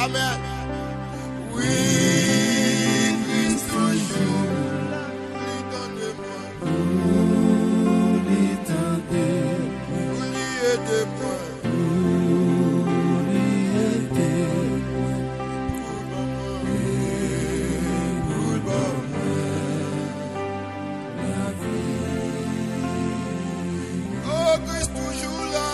Amen. Oui, Christ toujours. Oh, Christ toujours là.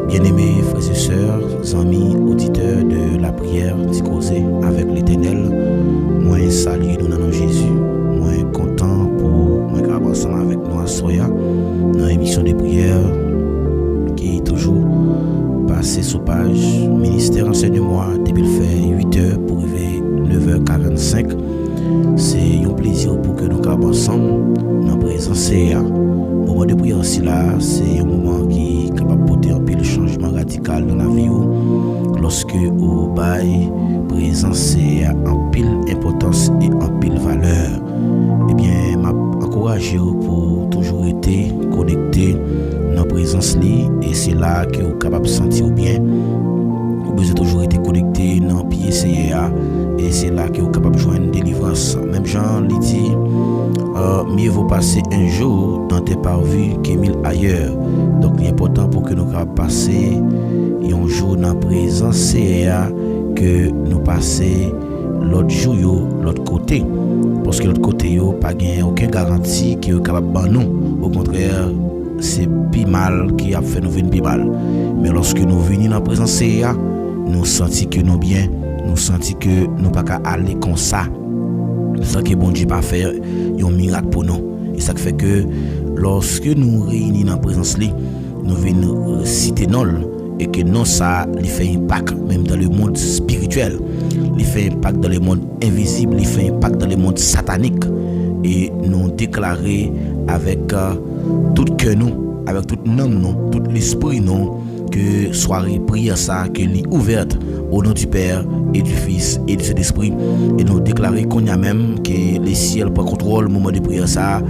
Bien-aimés frères et sœurs, amis, auditeurs de la prière, d'y causer avec l'Éternel, moi saluer nous dans Jésus, moi content pour moi graver ensemble avec nous à Soya, dans l'émission de prière qui est toujours passée sous page ministère enseigne-moi depuis le fait 8h pour arriver 9h45. C'est un plaisir pour que nous gravions ensemble dans la présence. Le moment de prière aussi là, c'est un moment qui est capable de porter un peu le changement radical dans la vie. Lorsque au bail présence en pile importance et en pile valeur, eh bien m'a encouragé pour toujours être connecté dans la présence li, et c'est là que vous capable de sentir bien. Vous avez toujours été connecté dans le pied CA, et c'est là que vous êtes capable de joindre une délivrance. Même Jean l'a dit, mieux vaut passer un jour dans tes parvis que 1000 ailleurs. Donc il est important pour que nous passions un jour dans la présence CA que nous passions l'autre jour l'autre côté. Parce que l'autre côté, il n'y a pas aucune garantie que vous êtes capable de nous. Au contraire, c'est plus mal qui a fait nous venir plus mal. Mais lorsque nous venons dans la présence CA, nous sentons que nous bien, nous sentons que nous pas qu'à aller comme ça. C'est ça que bon Dieu pas faire un miracle pour nous. Et ça fait que lorsque nous réunissons dans la présence li, nous venons citer nous et que non ça lui fait impact même dans le monde spirituel, il fait impact dans le monde invisible, il fait impact dans le monde satanique. et nous déclarer avec tout cœur nous, avec tout nom nous, tout l'esprit nous, que soirée prière ça, que l'est ouverte au nom du Père et du Fils et du Saint-Esprit, et nous déclarer qu'on y a même que les ciels prennent contrôle au moment de prière ça,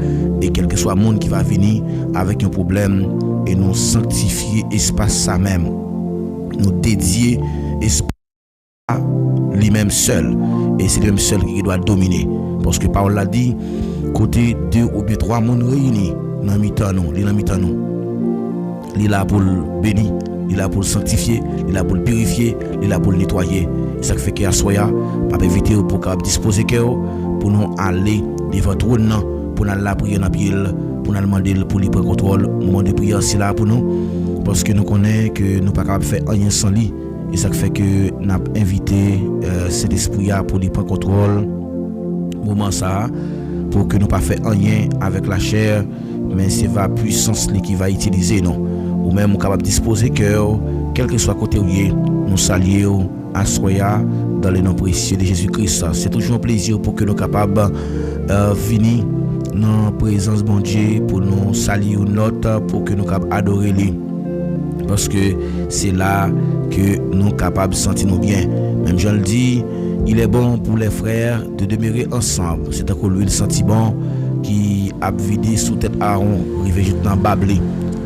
et quel que soit le monde qui va venir avec un problème, et nous sanctifier espace ça même, nous dédier espace à lui-même seul, et c'est lui-même seul qui doit dominer, parce que Paul l'a dit, côté 2 ou bien 3 monde réunis dans mi-temps nous, il est là pour le bénir, il est là pour le sanctifier, il est là pour le purifier, il est là pour le nettoyer. C'est ça qui fait qu'à soya, pas éviter pour disposer cœur pour nous aller devant trône pour nous la prier dans pied, pour nous demander pour lui prendre contrôle. Moment de prière c'est là pour nous parce que nous connaissons que nous pas capable faire rien sans lui. Et ça qui fait que nous avons invité cet esprit pour lui prendre contrôle. Moment ça pour que nous pas faire rien avec la chair, mais c'est la puissance qui va utiliser nous. Ou même capable de disposer cœur, quel que soit côté où nous saluons à soya dans le nom précieux de Jésus-Christ. C'est toujours un plaisir pour que nous capables venir dans la présence de mon Dieu, pour nous saluer notre, pour que nous capables adorer lui. Parce que c'est là que nous capables de sentir nous bien. Même je le dis, il est bon pour les frères de demeurer ensemble. C'est encore lui le sentiment qui a vidé sous tête Aaron, rivé juste dans Bablé.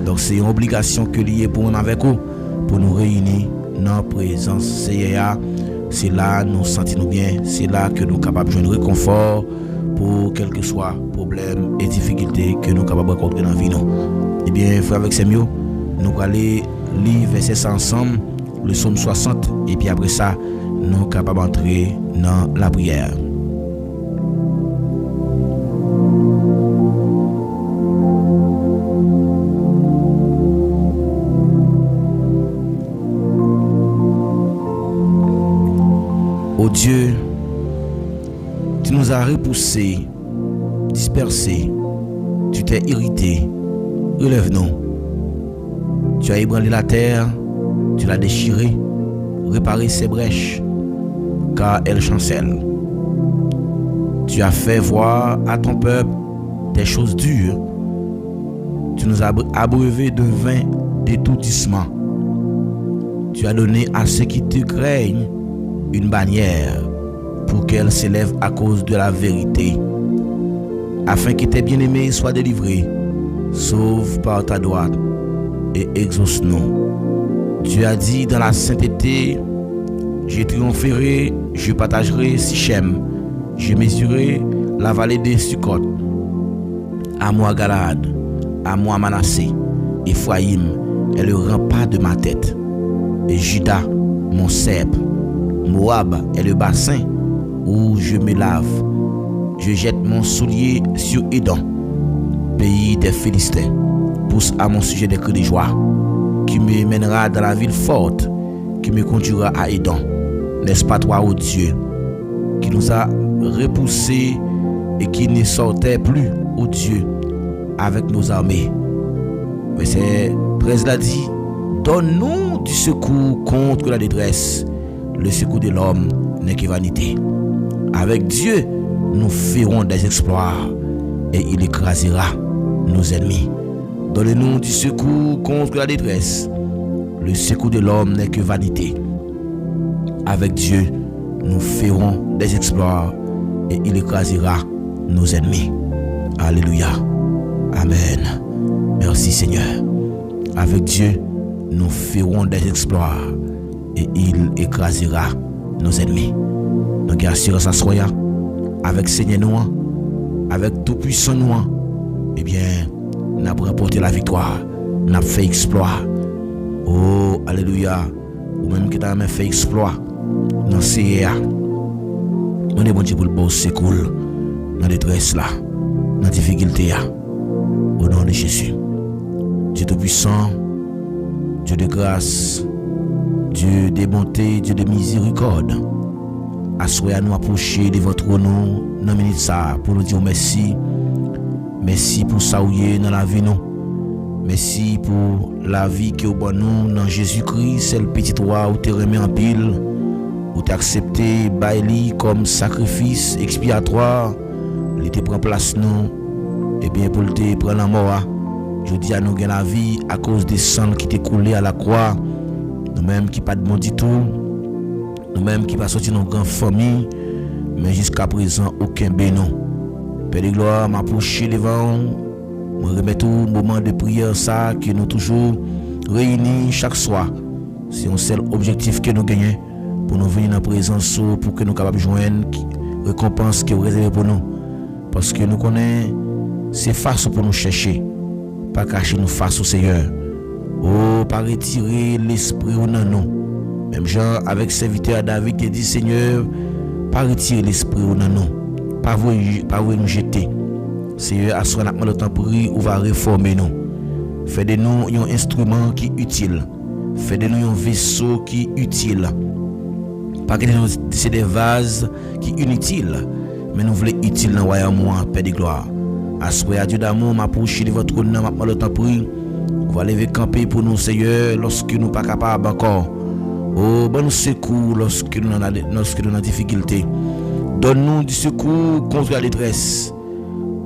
Donc c'est une obligation que lié pour nous avec vous, pour nous réunir dans la présence CEA. C'est là nous sentons bien, c'est là que nous sommes capables de joindre réconfort pour quel que soit problème et difficulté que nous sommes capables de rencontrer dans la vie. Eh bien, frère avec Samuel, nous allons aller lire verset ça ensemble, le psaume 60, et puis après ça, nous sommes capables d'entrer dans la prière. Oh Dieu, tu nous as repoussés, dispersés, tu t'es irrité, relève-nous. Tu as ébranlé la terre, tu l'as déchirée, réparé ses brèches, car elle chancelle. Tu as fait voir à ton peuple des choses dures, tu nous as abreuvés de vain d'étourdissement. Tu as donné à ceux qui te craignent une bannière pour qu'elle s'élève à cause de la vérité, afin que tes bien-aimés soient délivrés. Sauve par ta droite et exauce-nous. Tu as dit dans la sainteté, je triompherai, je partagerai Sichem, je mesurerai la vallée des Sukkot. À moi Galad, à moi Manassé, Ephraïm est le rempart de ma tête, et Juda mon cèpe. Moab est le bassin où je me lave. Je jette mon soulier sur Édom, pays des Philistins. Pousse à mon sujet des cris de joie, qui me mènera dans la ville forte, qui me conduira à Édom. N'est-ce pas toi, ô Dieu, qui nous a repoussés et qui ne sortait plus, ô Dieu, avec nos armées. Verset 13 l'a dit, donne-nous du secours contre la détresse. Le secours de l'homme n'est que vanité. Avec Dieu, nous ferons des exploits et il écrasera nos ennemis. Donnez-nous du secours contre la détresse. Le secours de l'homme n'est que vanité. Avec Dieu, nous ferons des exploits et il écrasera nos ennemis. Alléluia. Amen. Merci Seigneur. Avec Dieu, nous ferons des exploits et il écrasera nos ennemis. Donc assurance à soi avec Seigneur nous, avec tout puissant nous, eh bien, nous avons remporté la victoire, nous avons fait exploit. Oh, alléluia. Ou même qui t'a fait exploit dans CEA. Nous avons dit pour le beau secours dans la détresse là, dans la difficulté là. Au nom de Jésus. Dieu tout puissant, Dieu de grâce, Dieu de bonté, Dieu de miséricorde, assoyez à nous approcher de votre nom dans minute ça pour nous dire merci. Merci pour ça où est dans la vie nous. Merci pour la vie que vous bon nous dans Jésus-Christ, c'est le petit roi où tu remis en pile, où tu accepté baili comme sacrifice expiatoire, il te prend place nous, et bien pour te prendre la mort, je dis à nous gagner la vie à cause des sangs qui t'est coulé à la croix, nous-mêmes qui pas de bon du tout, nous-mêmes qui pas sorti dans grande famille, mais jusqu'à présent aucun bénon. Père de gloire, m'approcher devant, me remettre tout moment de prière ça que nous toujours réunis chaque soir. C'est un seul objectif que nous gagnons pour nous venir en présence pour que nous capables de joindre récompense qui est réservée pour nous. Parce que nous connaissons, c'est face pour nous chercher, pas cacher nous face au Seigneur. Oh, pas retirer l'esprit au nous. Même genre avec serviteur David qui dit Seigneur, pas retirer l'esprit au nous, pas vous nous jeter. Seigneur, à ce moment le temps pour on va réformer nous. Fais de nous un instrument qui est utile. Fais de nous un vaisseau qui est utile. Pas que c'est des vases qui sont inutiles, mais nous voulons utile dans le royaume, Père de gloire. Assoyez à Dieu d'amour, m'approcher de votre trône, maintenant le temps pour on va lever camper pour nous, Seigneur, lorsque nous ne sommes pas capables encore. Oh, bon secours lorsque nous avons des difficultés. Donne-nous du secours contre la détresse.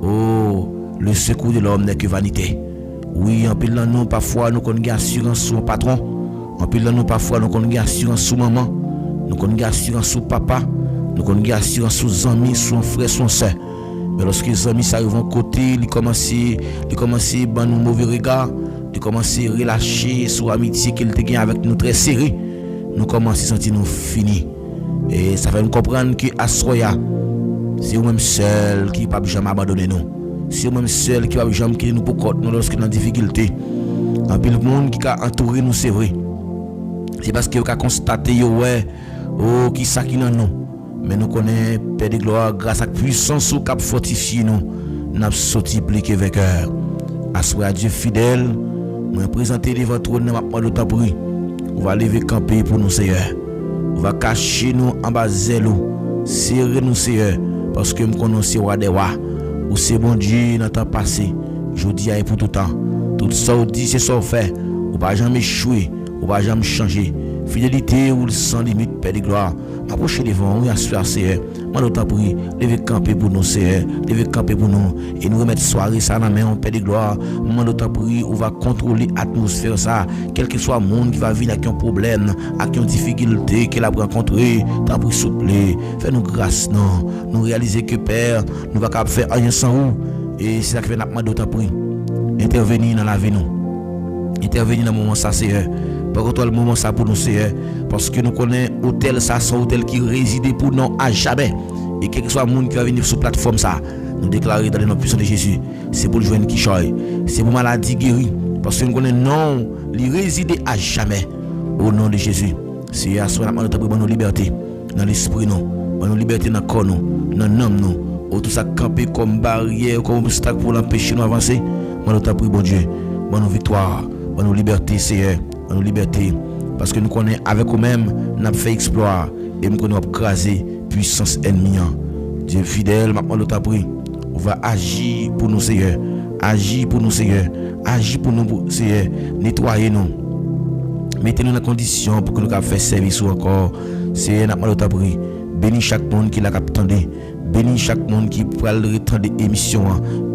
Oh, le secours de l'homme n'est que vanité. Oui, en pile dans nous, parfois, nous avons une assurance sur le patron. En pile dans nous, parfois, nous avons une assurance sur maman. Nous avons une assurance sur papa. Nous avons une assurance sur les amis, sur les frères, sur les soeurs. Mais lorsque les amis arrivent à côté, ils commencent à prendre un mauvais regard. Ils commencent à relâcher sur l'amitié qu'ils ont avec nous très serré. Nous commençons à sentir nous finis. Et ça fait nous comprendre que Asroya, c'est vous-même seul qui ne peut jamais abandonner nous. C'est vous-même seul qui ne peut jamais quitter nous pour nous lorsque nous avons des difficultés. En plus, le monde qui a entouré nous, c'est vrai. C'est parce que vous avez constaté qui ça qui dans nous. Mais nous connaissons, Père de gloire, grâce à la puissance qui a fortifié nous, nous avons sorti plus que vainqueur. Asroya Dieu fidèle, nous présenter devant toi dans le temps pour lui. On va lever camper pour nous, Seigneur. On va cacher nous en bas zèle, serrer nous, Seigneur, parce que nous connaissons roi des rois. Ou c'est bon Dieu dans le temps passé, je dis à pour tout temps. Tout ça, on dit, c'est ça qu'on fait. On ne va jamais échouer, on ne va jamais changer. Fidélité ou sans limite, Père de gloire. Approchez devant, oui, assurez, Seigneur. Moi, nous t'en prie, levez camper pour nous, Seigneur. Levez camper pour nous. Et nous remettre soirée ça dans la main, Père de gloire. Moi, nous t'en prie, on va contrôler l'atmosphère ça. Quel que soit le monde qui va venir avec un problème, avec une difficulté qu'il a rencontré, t'en prie, s'il vous plaît. Fais-nous grâce, non. Nous réaliser que, Père, nous ne pouvons pas faire rien sans vous. Et c'est ça que fait notre demande, t'en prie. Intervenir dans la vie, nous. Intervenir dans le moment ça, Seigneur. Par contre, le moment ça pour nous, Seigneur, parce que nous connaissons hôtel, ça, son hôtel qui réside pour nous à jamais. Et quel que soit le monde qui va venir sur la plateforme, ça, nous déclarer dans le nom puissant de Jésus, c'est pour le joindre qui choye, c'est pour maladie guérie, parce que nous connaissons non, il réside à jamais. Au nom de Jésus, c'est à ce moment là nous nos liberté dans l'esprit, nous, nos liberté dans le corps, nous, dans l'âme, nous, tout ça campé comme barrière, comme obstacle pour l'empêcher de nous avancer. Nous t'apprie, bon Dieu, nos victoire, nos liberté, Seigneur. Nos liberté, parce que nous connaissons avec nous-mêmes, nous avons fait exploit et nous connaissons craser puissance ennemie. Dieu fidèle, maintenant nous t'apprie. On va agir pour nous, Seigneur. Agir pour nous, Seigneur. Agir pour nous, Seigneur. Nettoyer nous. Mettez-nous dans la condition pour que nous puissions faire service encore. Seigneur, maintenant nous t'apprie. Bénis chaque monde qui l'a attendu. Bénis chaque monde qui peut retendre l'émission.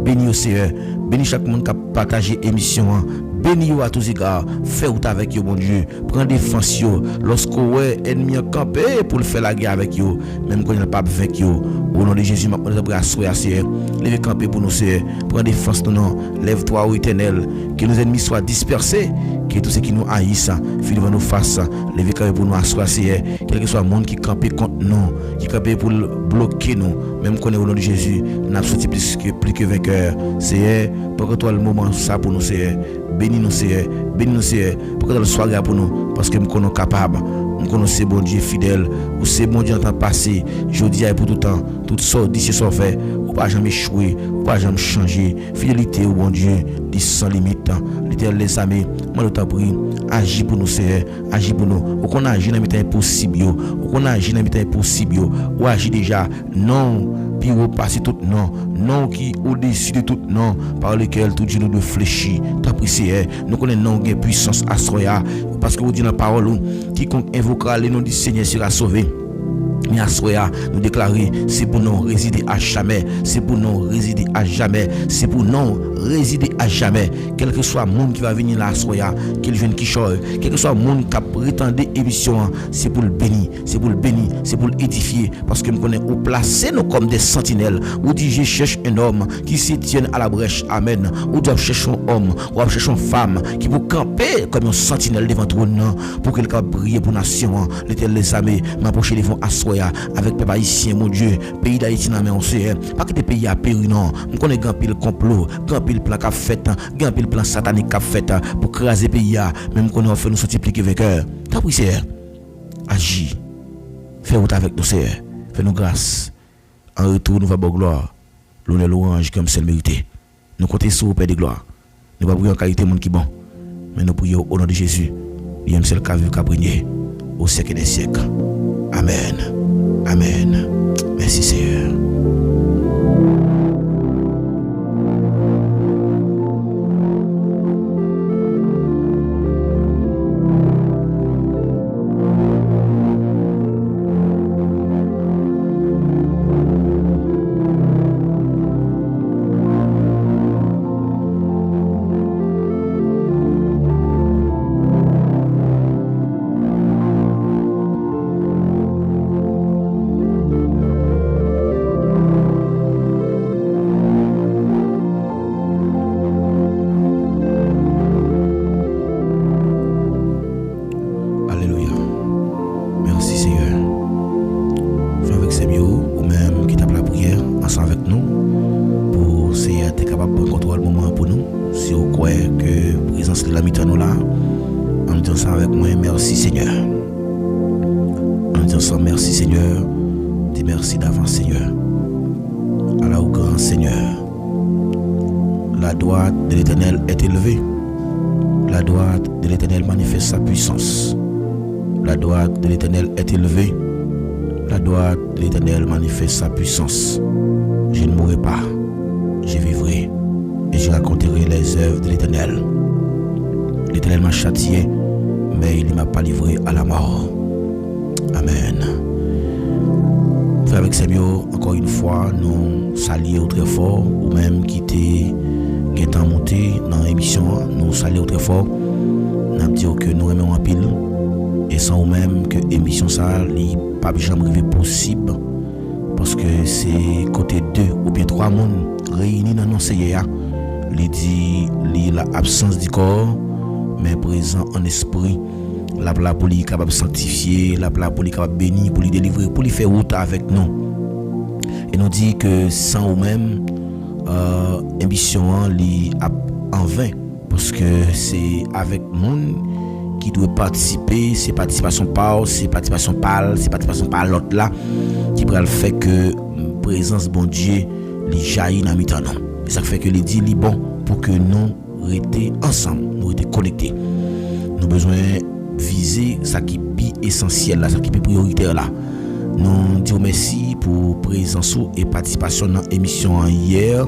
Bénis au Seigneur. Bénis chaque monde qui a partagé l'émission. Bénis-vous à tous égards, faites avec vous, mon Dieu. Prends défense, lorsque vous êtes ennemi en campé pour faire la guerre avec vous, même quand vous n'êtes pas avec vous. Au nom de Jésus, je vous prie à soyez, Seigneur. Levez camper pour nous, Seigneur. Prends défense, non. Lève-toi, ô éternel. Que nos ennemis soient dispersés. Que tous ceux qui nous haïssent, fuient devant nos faces. Levez camper pour nous, assoyez, Seigneur. Quel que soit le monde qui campe contre nous, qui campe pour bloquer nous, même qu'on est au nom de Jésus, nous avons sorti plus que vainqueur. Seigneur, pour que toi le moment ça pour nous, Seigneur. Bénis-nous, Seigneur. Bénis-nous, Seigneur. Pour que dans le soir pour nous. Parce que nous sommes capables. Nous connaissons bon Dieu fidèle. Ou c'est bon Dieu en temps passé. Je dis pour tout temps. Tout ça, d'ici, ça fait. Ou pas jamais échouer. Ou pas jamais changer. Fidélité au bon Dieu. Dit sans limite. L'éternel les amis. Moi, nous t'en prie. Agis pour nous, Seigneur. Agis pour nous. Ou qu'on agit dans le temps impossible. Ou qu'on agit dans le temps impossible. Ou agit déjà. Non. Puis vous passez tout non. Non qui au-dessus de tout non. Par lequel tout Dieu nous doit fléchir. T'as pris, Seigneur. Nous connaissons non gain puissance à Soya. Parce que vous dites dans la parole. Quiconque invoquera le nom du Seigneur sera sauvé. Mais à soya, nous déclarer, c'est pour nous résider à jamais, c'est pour nous résider à jamais, c'est pour nous résider à jamais. Quel que soit le monde qui va venir là à soya, quel jeune qui choye, quel que soit le monde qui a prétendu émission, c'est pour le bénir, c'est pour le bénir, c'est pour l'édifier, parce que nous connaissons ou placer nous comme des sentinelles, ou dit je cherche un homme qui se tienne à la brèche, amen, ou doit chercher un homme, ou doit chercher une femme qui peut camper comme un sentinelle devant tout le monde, pour qu'elle puisse briller pour la nation, l'éternel les armées, m'approcher devant à soya. Avec peuple haïtien, mon Dieu, pays d'Haïti, non, mais on sait, pas que des pays à périr, non. On connaît grand pile complot, grand pile plan qu'a fait, grand pile plan satanique qu'a fait pour craser pays, même qu'on a fait nous sortir pliquer avec eux. Ta prière, agis, fais route avec nous, Seigneur, fais-nous grâce. En retour, nous va bonne gloire, l'honneur, l'orange, comme c'est le mérité. Nous comptons sur le Père de gloire. Nous ne pas prier en qualité de monde qui bon, mais nous prions au nom de Jésus. Il y a un seul qui a vu qu'à briller au siècle des siècles. Amen. Amen. Merci Seigneur. Sa puissance. Je ne mourrai pas, je vivrai et je raconterai les œuvres de l'Éternel. L'Éternel m'a châtié, mais il ne m'a pas livré à la mort. Amen. Frère avec Samuel, encore une fois, nous saluons très fort, ou même qui était monté dans l'émission, nous saluons très fort. Nous disons que nous aimons en pile, et sans même que l'émission ça, il n'est pas jamais possible. Parce que c'est côté 2 ou bien 3 monde réunis dans nos CIA. Il dit l'absence du corps, mais présent en esprit. La pour lui capable de sanctifier, la pour lui capable de bénir, pour lui délivrer, pour lui faire route avec nous. Et nous dit que sans ou même, ambition en vain. Parce que c'est avec monde qui doit participer, c'est participation par, c'est participation par l'autre là, qui pourra le faire que présence bon Dieu les jaillit dans mi-temps. Et ça fait que les dit li bon pour que nous restions ensemble, nous restions connectés. Nous besoin viser ça qui est essentiel là, ça qui est prioritaire là. Nous disons merci pour présence et participation dans l'émission hier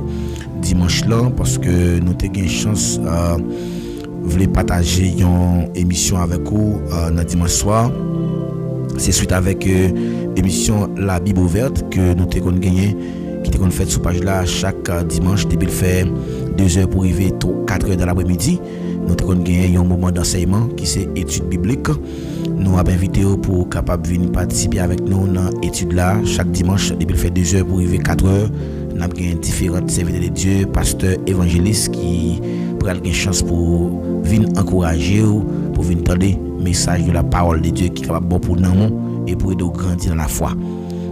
dimanche là, parce que nous avons eu chance voulais partager une émission avec vous dans dimanche soir. C'est suite avec l'émission La Bible ouverte que nous avons gagné, qui était faite sur page là chaque dimanche depuis le fait 2 heures pour arriver 4 heures de l'après-midi. Nous avons gagné un moment d'enseignement qui c'est étude biblique. Nous avons invité pour capable venir participer avec nous dans l'étude là chaque dimanche depuis le fait 2 heures pour arriver 4 heures. Nous avons différents serviteurs de Dieu, pasteurs, évangélistes qui prennent une chance pour venir encourager ou pour venir entendre le message de la parole de Dieu qui est capable bon pour nous et pour aider à grandir dans la foi.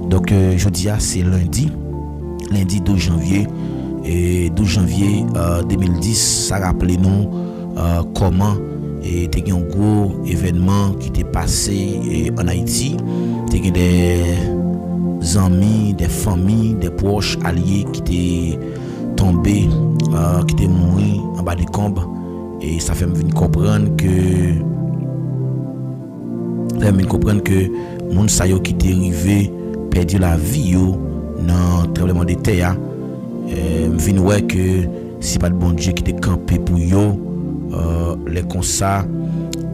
Donc jeudi c'est lundi 12 janvier et 12 janvier 2010, ça rappelle nous comment et il y a un gros événement qui était passé en Haïti. Il y a des amis, des familles, des proches alliés qui étaient tombés, qui étaient morts en bas des combes. Et ça fait me comprendre que moun sa yo qui était arrivé perdu la vie dans le tremblement de terre. Me vinn ouais que si pas de bon Dieu qui était campé pour yo les comme ça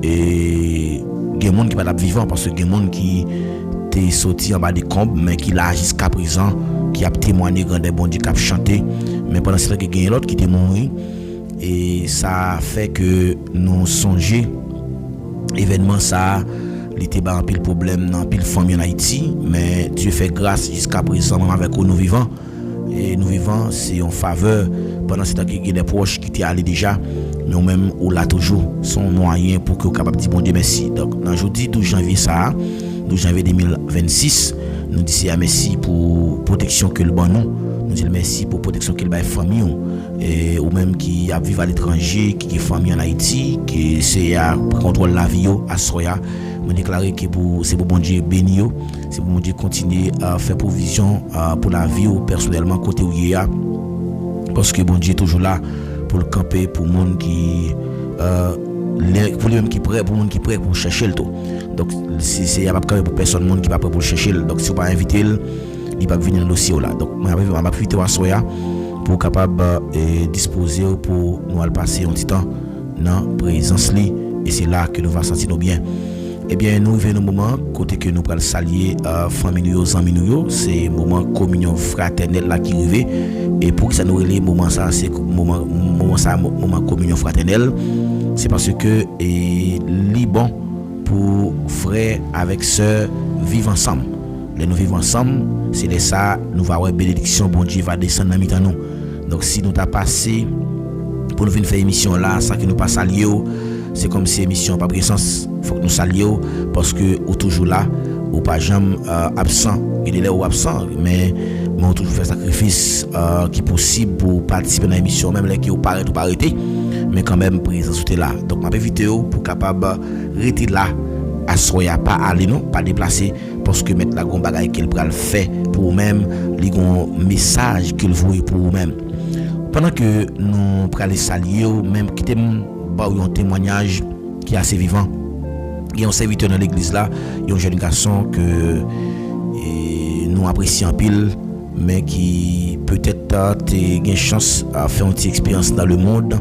et gen monde qui pas vivant parce que gen monde qui t'es sorti en bas des combes, mais qui là jusqu'à présent, qui a témoigné grandeur bon Dieu, qui a chanté, mais pendant ce temps il y a l'autre qui était mort. Et ça fait que nous songeons événement ça il était un pile problème dans pile famille en Haïti, mais Dieu fait grâce jusqu'à présent même avec nous vivants. Et nous vivons, c'est en faveur pendant ce temps qu'il y a des proches qui étaient allés déjà, mais même ou là toujours son moyen pour que vous capable de dire bon Dieu merci. Donc dans jeudi 12 janvier ça, 12 janvier 2026, nous disons merci pour protection que le bon nous disons merci pour protection que le bail famille et ou même qui a vivre à l'étranger, qui est famille en Haïti, qui c'est à contrôle la vie à soya. Je déclarer que c'est pour bon Dieu béni, c'est pour bon Dieu continuer à faire provision pour la vie personnellement côté où il y a, parce que bon Dieu est toujours là pour le camper pour monde qui pour les mêmes qui prêt, pour monde qui prêt pour chercher le tout. Donc c'est y a pas pour personne monde qui pas prêt pour chercher. Donc si vous pas inviter il va venir dans le dossier là. Donc on va profiter à soya pour capable disposer pour nous aller passer un petit temps dans présence li, et c'est là que nous va sentir nous bien. Eh bien, nous vivons un moment côté que nous allons saluer famille nous, amis nous, c'est moment communion fraternelle là qui arrive, et pour que ça nous relève moment ça, c'est moment communion fraternelle, c'est parce que bon pour frères avec sœurs vivre ensemble. Les nous vivons ensemble, c'est de ça nous va avoir bénédiction, bon Dieu va descendre dans mitan nous. Donc si nous t'a passé pour nous venir faire émission là, ça qui nous passe à Lio, c'est comme si émission pas pris sens. Faut que nous saluions parce que ou toujours là, ou pas jamais absent, il est là ou absent, mais on toujours fait sacrifice qui est possible pour participer dans l'émission, même là qui ou paraît ou pas arrêter, mais quand même présence là. Donc m'a invité pour capable rester là. À soya pas aller non, pas déplacer, parce que mettre la gon bagaille qu'elle pral fait pour vous-même, les gon message qu'il voit pour vous-même. Pendant que nous pral saluer même qui t'aime ba un témoignage qui est assez vivant. Il y a un serviteur dans l'église là, il y a un jeune garçon que nous apprécions en pile, mais qui peut-être a une chance à faire une petite expérience dans le monde.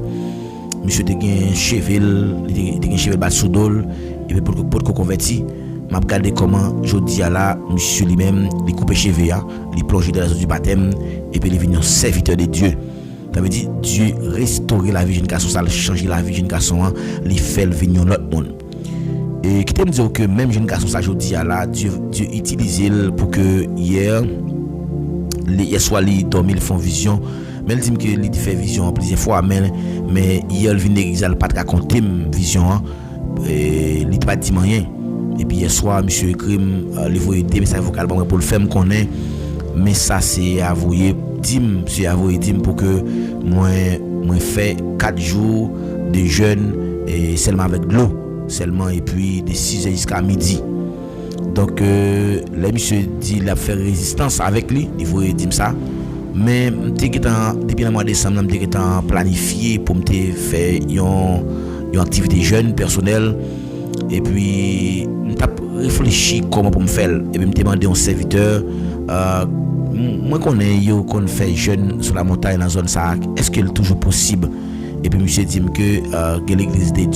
Monsieur te gen chevel, te gen chevel bas sous dol, et puis pour converti, m'a regardé comment jodi a là monsieur lui-même, il coupe cheveux, il plonge dans la zone du baptême et puis il devient un serviteur de Dieu. Ça veut dire Dieu restaurer la vie d'une garçon, ça changer la vie d'une garçon, il fait venir l'autre monde. Et qui me dire que même jeune garçon ça jodi a là, Dieu utilise pour que hier soir il dormi, il font vision. Mais il dit que il fait vision plusieurs fois, mais hier il vient d'église, il pas raconter vision, il n'a pas dit rien. Et puis hier soir monsieur écrit il voyait des messages vocaux pour le faire me connaît, mais ça c'est avoué dim, c'est avoué dim pour que moi fait 4 jours de jeûne et seulement avec de l'eau seulement, et puis de 6h jusqu'à midi. Donc là monsieur dit il a fait résistance avec lui, il voyait dim ça. Mais depuis le mois de décembre, je suis planifié pour me faire une activité jeune, personnelle. Et puis, je réfléchi comment pour me faire. Et puis, je me demandé à un serviteur, moi, qu'on fait jeune sur la montagne, dans la zone ça, est-ce que c'est toujours possible? Et puis, monsieur dit que l'église de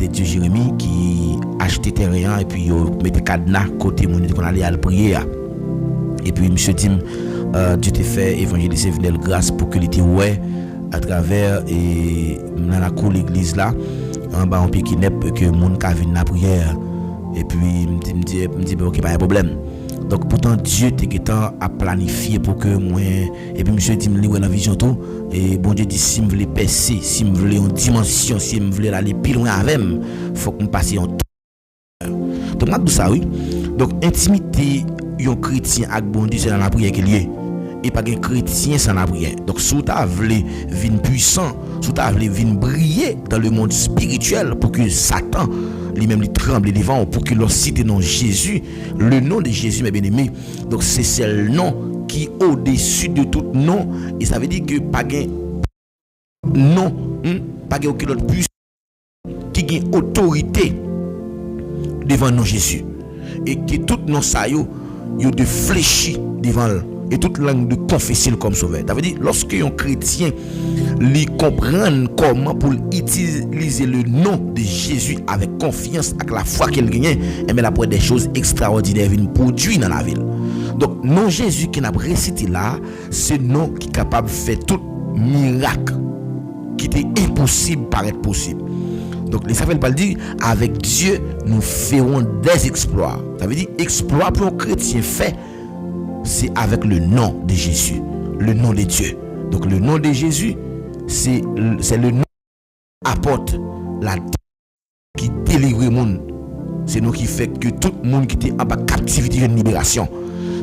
Dieu Jérémie, qui a acheté terrain et puis mettait cadenas côté mon qu'on allait à la prière. Et puis, monsieur dit, Dieu te fait évangéliser venir grâce pour que l'été ouais à travers et dans la cour l'église là en bas on pied qui n'est que monde ka venir la prière, et puis me dit OK pas un problème. Donc pourtant Dieu te getan a planifié pour que moi, et puis monsieur dit me dans la vision tout, et bon Dieu dit si me voulait percer, si me voulait en dimension, si me voulait aller plus loin avec même, faut qu'on passe en tout. Donc moi tout ça oui. Donc intimité un chrétien avec bon Dieu c'est dans la prière qu'il y est. Et pas un chrétien sans la prière. Donc si tu as voulu venir puissant, si tu as voulu venir briller dans le monde spirituel pour que Satan lui-même lui tremble devant, pour que l'on cite le nom de Jésus, le nom de Jésus mes bien-aimés. Donc c'est le nom qui est au-dessus de tout nom, et ça veut dire que pas un nom, pas aucun autre puissance qui a autorité devant le nom de Jésus, et que tout nom ça yo de fléchi devant et toute langue de confesser comme sauveur. Ça veut dire, lorsque un chrétien lui comprend comment pour utiliser le nom de Jésus avec confiance, avec la foi qu'il gagne, et bien après des choses extraordinaires viennent produire dans la ville. Donc, nom Jésus qui n'a pas récité là, c'est nom qui est capable de faire tout miracle qui était impossible paraître possible. Donc, les savants pas dire, avec Dieu, nous ferons des exploits. Ça veut dire, exploit pour un chrétien fait, c'est avec le nom de Jésus, le nom de Dieu. Donc, le nom de Jésus, c'est le nom qui apporte la qui délivre le monde. C'est nous qui fait que tout le monde qui était en bas captivité vienne libération.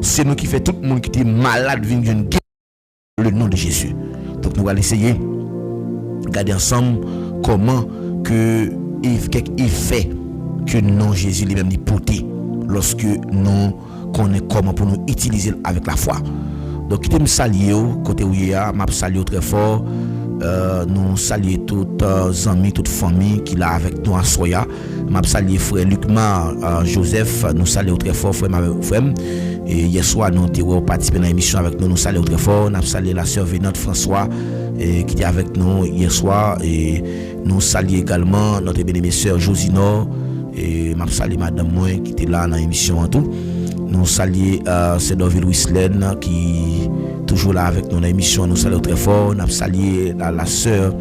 C'est nous qui fait tout le monde qui était malade vienne guérison. Le nom de Jésus. Donc, nous allons essayer de regarder ensemble comment que il fait que non Jésus lui-même dit porter lorsque nous connaissons comment pour nous utiliser avec la foi. Donc je me salue côté où il y a m'a salué très fort, nous saluer toutes amis toute famille qui là avec nous à Soya, m'a salué frère Lucma Joseph, nous saluer très fort frère et hier soir nous avons participé dans l'émission avec nous saluer très fort, nous salué la sœur Vénante François qui était avec nous hier soir et nous saluons également notre bien-aimée sœur Josinor et m'a salué madame moi qui était là dans l'émission en tout. Nous saluons c'est Dorville Wislaine qui toujours là avec nous dans l'émission, nous saluons très fort, nous saluons la sœur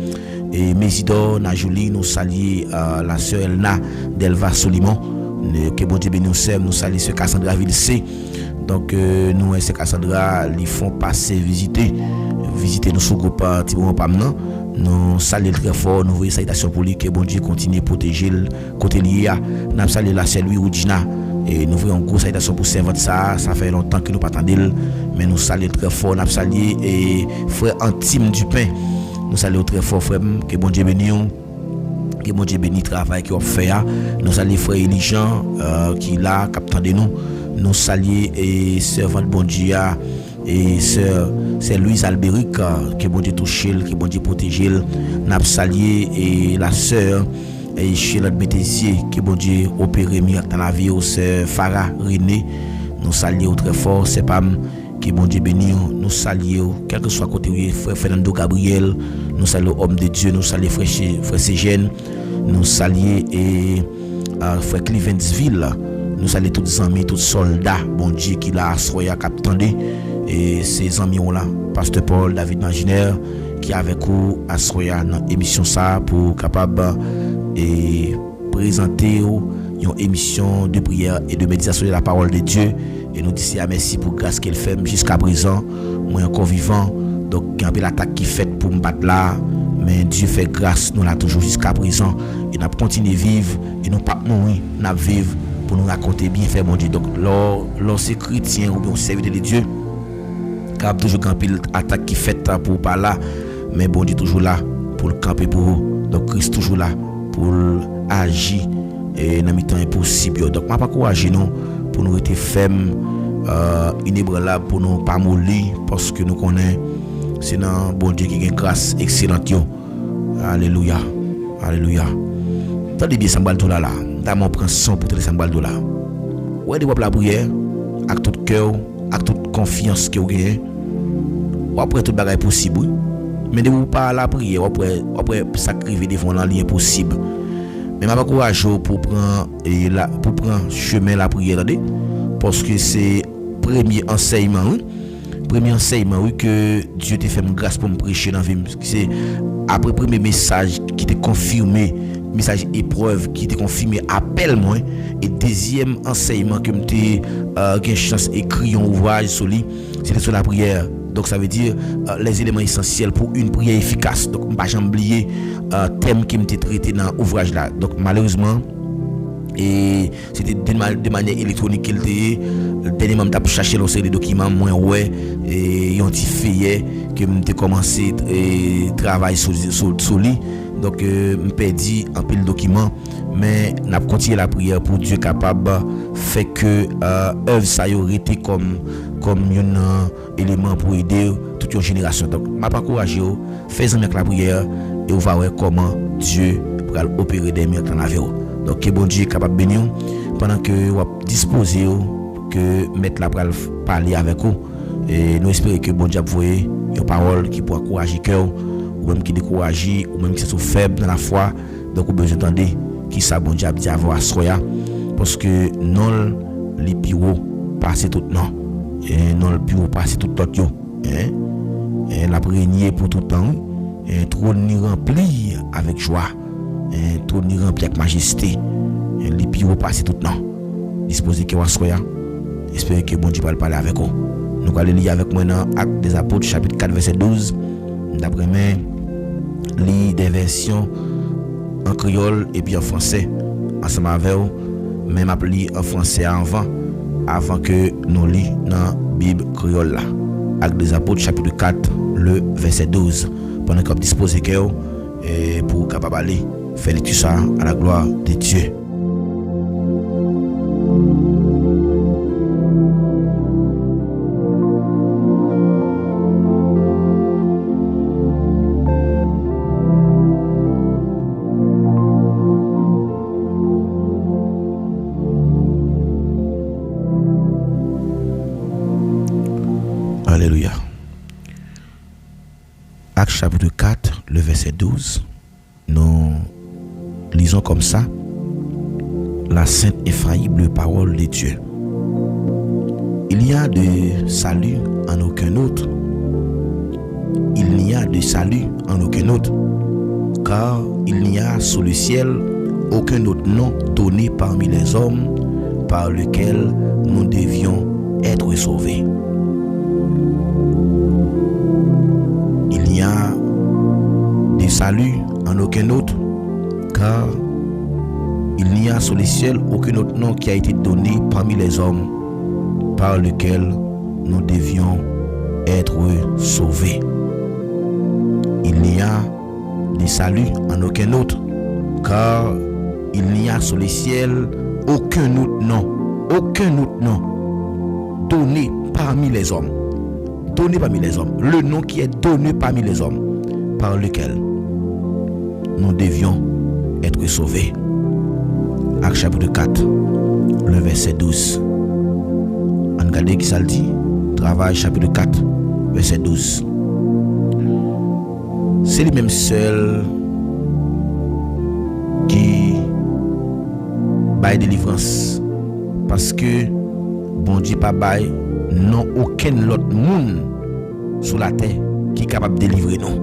et Mésidor Najouli, nous saluons la sœur Elna Delva Solimon, que bon Dieu bénisse nous saluons ce Cassandra Vilsé. Donc nous c'est Cassandra ils font passer visiter nous sur groupe Tibon Pamnan. Nous saluons très fort, nous voyons salutations pour lui, que bon Dieu continue à protéger le côté lié. Nous saluons la sœur Louis Oudina et nous voyons une grosse salutation pour servante ça fait longtemps que nous pas attendons, mais nous saluons très fort, nous saluons et frère Antime Dupin. Nous saluons très fort frère, que bon Dieu bénisse. Que bon Dieu bénisse le travail qu'il a fait. Nous saluons frère Elijan qui là captant de nous. Nous saluons et servante bon Dieu et c'est Louise Albéric que bon Dieu touche, que bon Dieu protège. Nous saluons et la sœur et Charlotte Bétésier que bon Dieu opère miracle dans la vie au sœur Farah René. Nous saluons très fort c'est pas que bon Dieu bénisse. Nous saluons quel que soit côté frère Fernando Gabriel. Nous saluons homme de Dieu, nous saluons frère Ségène, nous saluons et frère Cliventsville, nous saluons tous les amis, tous les soldats, bon Dieu qui l'a assoya captandé et ces amis là, pasteur Paul, David Maginaire qui avec vous assoya dans émission ça pour capable et présenter une émission de prière et de méditation de la parole de Dieu et nous disons merci pour grâce qu'elle fait jusqu'à présent, moi encore vivant. Donc, il y a un peu l'attaque qui est faite pour me battre là. Mais Dieu fait grâce, nous l'avons toujours jusqu'à présent. Et nous continuons à vivre. Et nous ne pas mourir, nous vivre pour nous raconter bien fait mon Dieu. Donc, lorsque chrétien ou bien serviteur de Dieu, il y a toujours un peu l'attaque qui est faite pour pas là. Mais bon Dieu toujours là pour le camper pour vous. Donc, Christ toujours là pour agir. Et dans le temps impossible. Donc, je ne vais pas encourager nous pour nous être fermes, inébranlables, pour nous pas mourir. Parce que nous connaissons. C'est un bon Dieu qui a une grâce excellente. Alléluia. Alléluia. Tendez bien Sambal Doula là. T'as mon prend son pour te Sambal Doula. Ouais, de la prière, avec tout cœur, avec toute confiance que vous avez. Ou après tout bagage possible. Mais de vous pas la prière, après sacrifier devant l'en possible. Mais m'a pas courage pour prendre chemin la prière parce que c'est premier enseignement. Premier enseignement oui que Dieu t'a fait grâce pour me prêcher dans la vie. C'est après premier message qui t'a confirmé, message épreuve qui t'a confirmé appel moi et deuxième enseignement que m'était gain chance écrit un ouvrage sur lui, c'était sur la prière. Donc ça veut dire les éléments essentiels pour une prière efficace. Donc pas jamais oublier thème qui m'était traité dans ouvrage là. Donc malheureusement et c'était de manière électronique qu'il était dernièrement m't'a chercher les documents moins ouais et un petit feuillet que m'était commencé travail sur lui. Donc me perdu un peu le document mais n'a continué la prière pour Dieu capable fait que œuvre ça aurait été comme un élément pour aider toute une génération. Donc m'a pas encouragé faisons avec la prière et on va voir comment Dieu va opérer des miracles dans la vie. Donc que bon Dieu est capable de bénir pendant que vous disposez que mettre la parole parler avec vous. Et nous espérons que bon Dieu voie une parole qui pourra encourager cœur ou même qui décourager ou même qui sont faibles dans la foi. Donc vous besoin d'entendre qui ça bon Dieu dit avoir soya parce que non les bureaux passer tout non et non le bureau passer tout l'autre yo et la régner pour tout temps et trône ni rempli avec joie et trône ni rempli avec majesté et les bureaux passer tout non disposé que soya espère que bon Dieu va parler avec vous. Nous allons lire avec moi dans Actes des Apôtres chapitre 4 verset 12 d'après moi lire des versions en créole et puis en français ensemble avec vous même appelé en français avant que nous lisions dans Bible créole là. Actes des Apôtres chapitre 4 le verset 12 pendant qu'on dispose cœur et pour capable aller faire tout ça à la gloire de Dieu. Alléluia. Actes chapitre 4, le verset 12, nous lisons comme ça la sainte infaillible parole de Dieu. Il n'y a de salut en aucun autre. Il n'y a de salut en aucun autre, car il n'y a sous le ciel aucun autre nom donné parmi les hommes par lequel nous devions être sauvés. Il n'y a de salut en aucun autre, car il n'y a sous le ciel aucun autre nom qui a été donné parmi les hommes par lequel nous devions être sauvés. Il n'y a de salut en aucun autre, car il n'y a sous le ciel aucun autre nom donné parmi les hommes. Donné parmi les hommes, le nom qui est donné parmi les hommes, par lequel nous devions être sauvés. Actes chapitre 4, le verset 12. On regarde qui ça le dit. Travail chapitre 4, verset 12. C'est lui-même seul qui baille délivrance. Parce que bon Dieu pas baille non aucun autre monde sur la terre qui est capable de délivrer nous.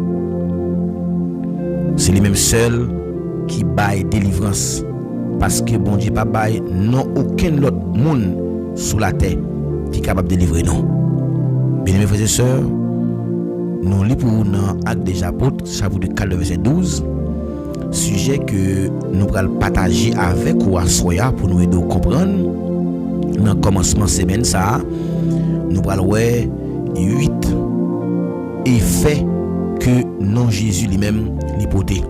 C'est lui-même seul qui baille délivrance parce que bon Dieu pas baille non aucun autre monde sur la terre qui est capable de délivrer nous. Bien-aimés frères et sœurs, nous lisons pour dans Actes des Apôtres chapitre 4 verset 12 sujet que nous allons partager avec vous à soya pour nous aider à comprendre dans le commencement de semaine ça. Nous allons voir 8 effets que non Jésus lui-même l'hypothèse.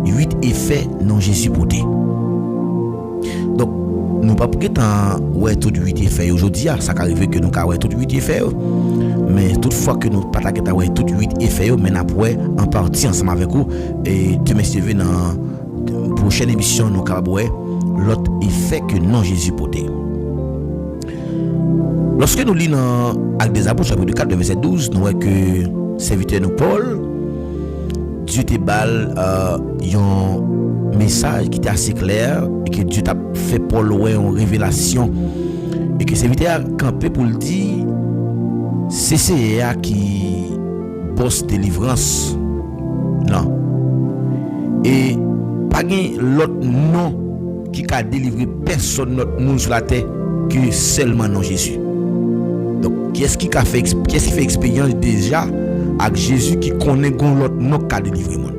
8 effets non Jésus porté. Donc nous pas peut-être ouais tout 8 effets aujourd'hui, ça arrive que nous ouais tout 8 effets. Mais toutefois que nous pas ta ouais tout 8 effets mais après en partie ensemble avec vous et Dieu merci dans prochaine émission nous capable ouais l'autre effet que non Jésus porté. Lorsque nous lisons Actes des Apôtres chapitre 4 verset 12, nous voyons que serviteur nous Paul, Dieu te balle un message qui était assez clair et que Dieu t'a fait Paul ouais une révélation et que serviteur a campé pour le dire c'est CCA qui bosse délivrance. Non. Et pas l'autre nom qui a délivré personne notre monde sur la terre que seulement non Jésus. Donc, qui fait expérience déjà avec Jésus qui connaît l'autre nom qui a délivré monde.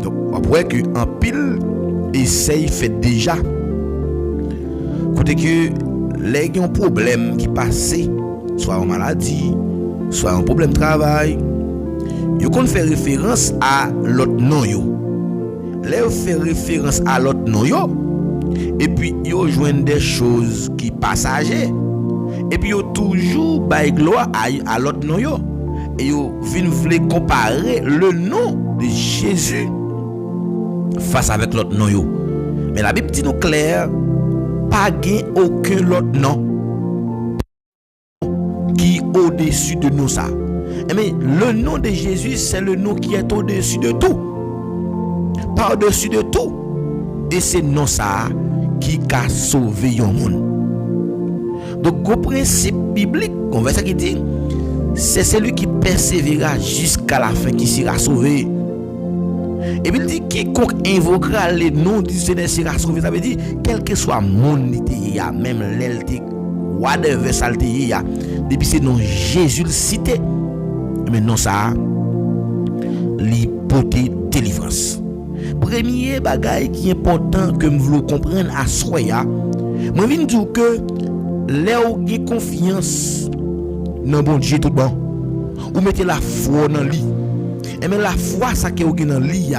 Donc, après que en pile essaye fait déjà côté que les gens problème qui passé soit en maladie, soit un problème de travail, yo kon fait référence à l'autre nom yo. Là fait référence à l'autre nom yo et puis yo joignent des choses qui passagères. Et puis yo toujours bail gloire à l'autre nom yo. Et yo vinn vle comparer le nom de Jésus face avec l'autre nom yo. Mais la Bible dit nous clair, pas gain aucun autre nom qui au-dessus de nous ça. Mais le nom de Jésus, c'est le nom qui est au-dessus de tout. Par-dessus de tout. Et c'est non ça qui a sauvé le monde. Donc, au principe biblique, on verset qui dit, c'est celui qui persévérera jusqu'à la fin qui sera sauvé. Et puis il dit, quiconque invoquera le nom du Seigneur sera sauvé. Ça veut dire, quel que soit mon idée, même l'elté, whatever ça depuis c'est non Jésus le cité. Mais non ça, l'hypothèse délivrance. Premier bagage qui est important que vous voulez comprendre à soya, moi viens dire que là où avez confiance dans bon Dieu tout bon, ou mettez la foi dans lui. Et mais la foi ça que vous avez dans lui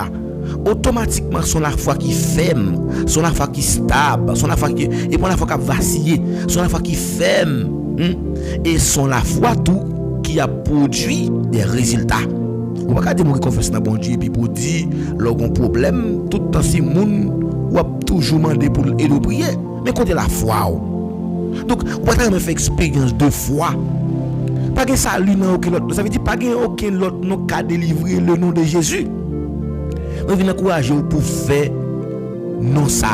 automatiquement son la foi qui ferme, son la foi qui stable, son la foi qui et pas la foi qui vaciller, son la foi qui ferme, et son la foi tout qui a produit des résultats. Ou pas dire que confiance dans bon Dieu et puis pour dire lorsqu'on problème tout temps si moun ou a toujours demandé pour aider ou prier, mais quand la foi. Donc on va pas faire expérience de foi. Pas que salut dans aucun autre, ça veut dire pas que aucun autre nom qu'a délivrer le nom de Jésus. On vient encourager pour faire non ça.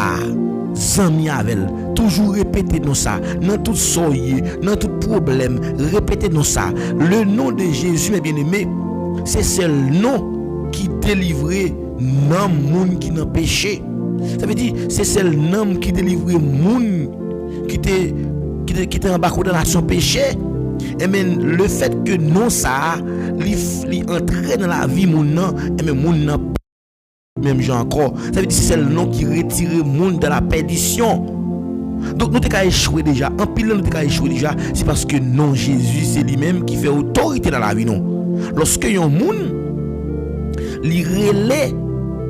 Zami avec toujours répéter non ça dans tout soyez dans tout problème répétez non ça le nom de Jésus mes bien-aimés c'est seul nom qui délivrer non monde qui n'a péché ça veut dire c'est seul nom qui délivrer monde qui était en bas de la son péché et même le fait que non ça li entrer dans la vie mon non et même mon non même gens encore ça veut dire c'est le nom qui retire le monde de la perdition. Donc nous t'ai échoué déjà en pile nous t'ai échoué déjà c'est parce que non Jésus c'est lui-même qui fait autorité dans la vie non. Lorsque un monde li relais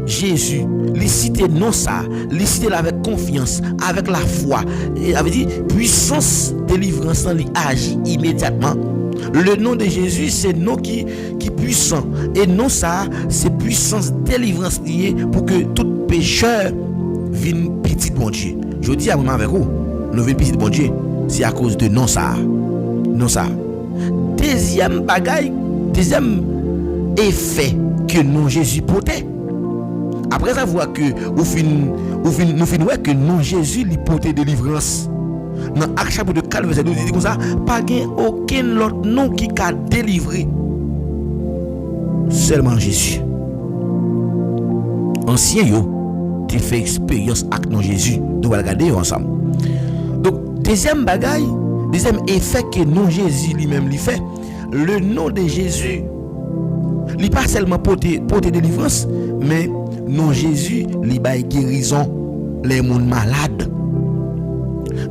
Jésus, li citer non ça, li citer avec confiance, avec la foi, et avait dit puissance délivrance li agit immédiatement. Le nom de Jésus, c'est nom qui puissant. Et non ça, c'est puissance délivrance liée pour que tout pécheur vienne petit bon Dieu. Je dis à moi avec vous, nous venons petit bon Dieu, c'est à cause de non ça. Non ça. Deuxième bagaille, deuxième effet que non Jésus portait. Après ça, voit que nous finissons que non Jésus lui portait délivrance. Dans Acte chapitre 4 verset 12 dit comme ça, pas aucun autre nom qui a délivré, seulement Jésus. Ancien yo, il fait expérience avec non Jésus. Nous allons regarder ensemble. Donc deuxième bagaille, deuxième effet que non Jésus lui-même lui fait, le nom de Jésus, il pas seulement porter délivrance, mais non Jésus lui bail guérison les monde malades.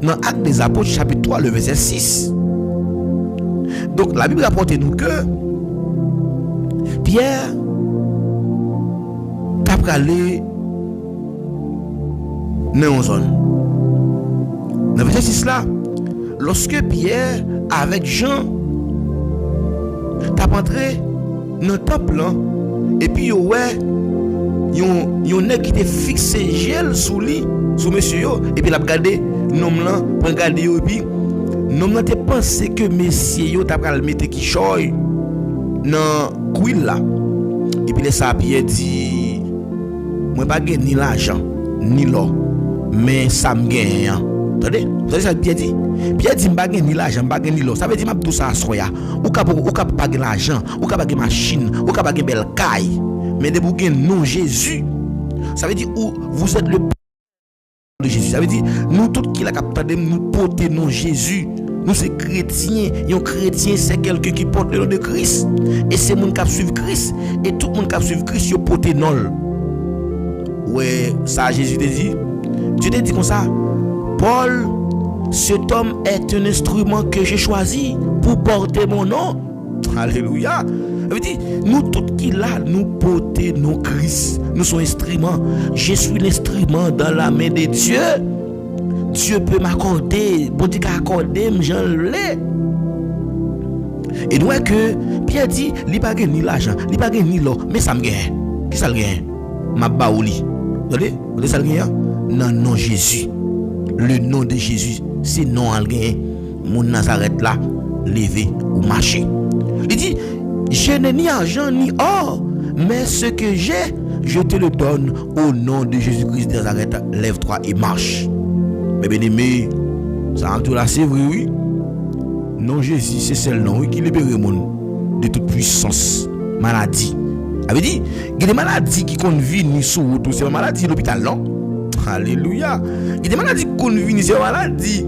Dans Actes des Apôtres chapitre 3 le verset 6. Donc la Bible rapporte nous que Pierre t'a allé dans une zone. Dans le verset 6 là, lorsque Pierre avec Jean t'a entré dans le temple là, et puis ouais yon nèg qui était fixé gel sous lui, sous monsieur yo, et puis il a regardé nom là, pour regarder yo, et puis nom là te pensé que monsieur yo t'a pral mettre qui choy dans couille là. Et puis les Pierre dit moi pas gagner ni l'argent ni l'or, mais ça me gagne. Attendez, vous savez ça Pierre dit? Pierre dit pas gagner ni l'argent, pas gagner ni l'or. Ça veut dire m'a tout ça soya. Ou ka pas gagner l'argent, ou ka pas gagner machine, ou ka pas gagner belle caille. Mais de vous gagner non Jésus. Ça veut dire vous êtes le de Jésus. Ça veut dire nous tous qui la capable de nous porter non Jésus. Nous c'est chrétiens. Un chrétien c'est quelqu'un qui porte le nom de Christ. Et c'est monde qui suivre Christ. Et tout le monde qui suivre Christ il porte non. Ouais, ça Jésus te dit. Dieu te dit comme ça. Paul, cet homme est un instrument que j'ai choisi pour porter mon nom. Alléluia. Ça veut dire, nous tous qui là, nous portons nos Christ. Nous sommes instruments. Je suis l'instrument dans la main de Dieu. Dieu peut m'accorder. Bon Dieu peut accorder, j'en l'ai. Et nous que Pierre dit, il n'y a pas ni l'argent, il n'y a pas ni l'or, mais ça me gagne. Qui ça le gagne? Ma baouli. Vous voyez ça le gagne? Non, non, Jésus. Le nom de Jésus, c'est non al gagne. Mon Nazareth là, lever ou marcher. Il dit, je n'ai ni argent ni or, mais ce que j'ai, je te le donne au nom de Jésus-Christ de Nazareth. Lève-toi et marche. Mais bien aimé, ça a tout là, c'est vrai, oui. Non, Jésus, c'est seul nom qui libère le monde de toute puissance, maladie. Avait dit, il y a des maladies qui conviennent sur tout, c'est une maladie de l'hôpital, non? Alléluia. Il y a des maladies qui conviennent, c'est une maladie.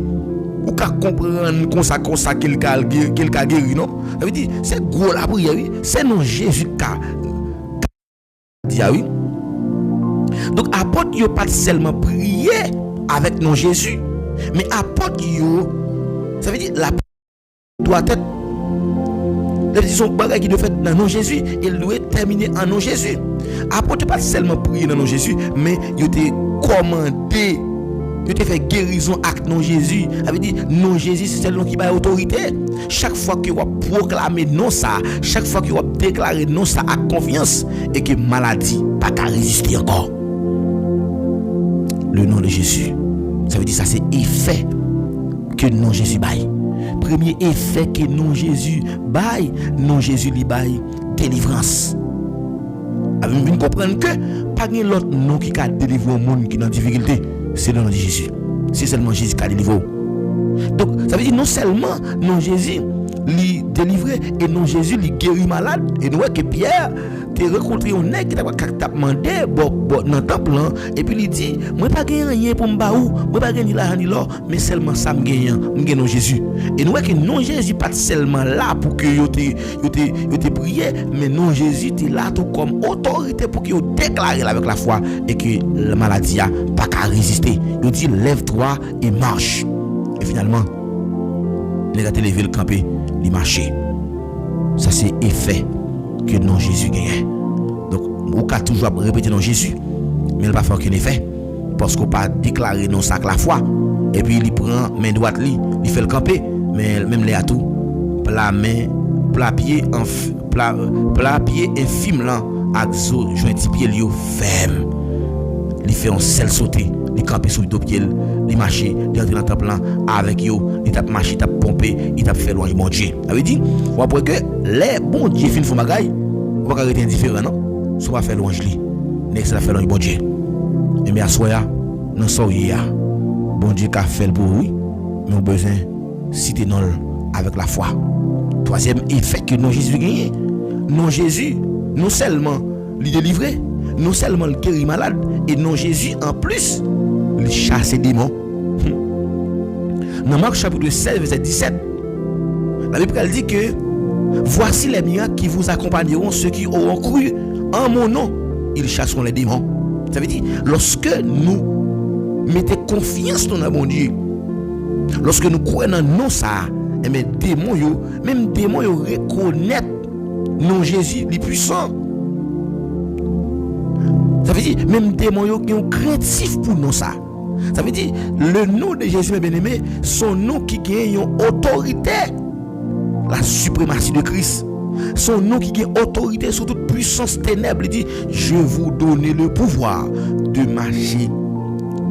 Ou qu'à comprendre comme ça quelqu'un guéri, non? Ça veut dire, c'est gros la prière, oui. C'est non Jésus qui a dit, oui. Donc, apôtre, yo pas seulement prier avec non Jésus, mais apôtre, yo, ça veut dire, la doit être, son bagage qui doit faire dans non Jésus, il doit terminer en non Jésus. Apôtre, pas seulement prier dans non Jésus, mais yo te commandé. Je te fait guérison avec non Jésus. Ça veut dire non Jésus, c'est le nom qui a autorité. Chaque fois que vous proclamez non ça, chaque fois que vous déclarez non ça avec confiance, et que maladie pas qu'à résister encore. Le nom de Jésus, ça veut dire ça c'est effet que non Jésus baille. Premier effet que non Jésus baille, non Jésus lui baille délivrance. Avez-vous comprendre que pas de l'autre nom qui a délivré au monde qui est dans difficulté. C'est le nom de Jésus. C'est seulement Jésus qui a délivré. Donc, ça veut dire non seulement non Jésus lui délivré et non Jésus lui guérit malade. Et nous voyons que Pierre t'a rencontré un nègre qui t'a demandé dans le temple et puis il dit moi pas gagner rien pour me baou, moi pas gagner l'argent ni l'or, mais seulement ça me gagne non Jésus. Et nous voyons que non Jésus pas seulement là pour que yo te prié, mais non Jésus est là tout comme autorité pour que yo déclare avec la foi et que la maladie a pas qu'à résister. Il dit lève-toi et marche. Et finalement il a levé le campé, il marché. Ça c'est effet que non Jésus gagne. Donc on peut toujours répéter non Jésus, mais il va faire aucun effet parce qu'on pas déclarer non ça avec la foi. Et puis il prend main droite il fait le campé, mais même les à tout plat main plat pied infime là avec joint pied li ferme. Il fait un seul sauter, il camper sur deux pieds, il marcher, il entrer dans le temple avec yo, il tape marcher, il tape pomper, il tape faire louange mon Dieu. Ça veut dire après que les bons Dieu fin font bagaille, on va arrêter indifférent non? Soit faire louange li. Next ça fait louange bon Dieu. Et bien soya, non soya. Bon Dieu qu'a fait pour oui, mais on besoin citer non avec la foi. Troisième effet que non Jésus gagne. Non Jésus, non seulement lui délivrer, non seulement le guérir malade, et non Jésus en plus il chasse les démons. Dans Marc chapitre 16 verset 17, la Bible dit que voici les miracles qui vous accompagneront ceux qui auront cru en mon nom, ils chasseront les démons. Ça veut dire lorsque nous mettons confiance dans mon Dieu, lorsque nous croyons dans non ça, et même démons reconnaissent non Jésus les puissants. Ça veut dire même démons qui ont craintif pour nous ça. Ça veut dire le nom de Jésus mes bien-aimés, son nom qui gagne autorité, la suprématie de Christ. Son nom qui gagne autorité sur toute puissance ténèbres. Il dit je vous donne le pouvoir de marcher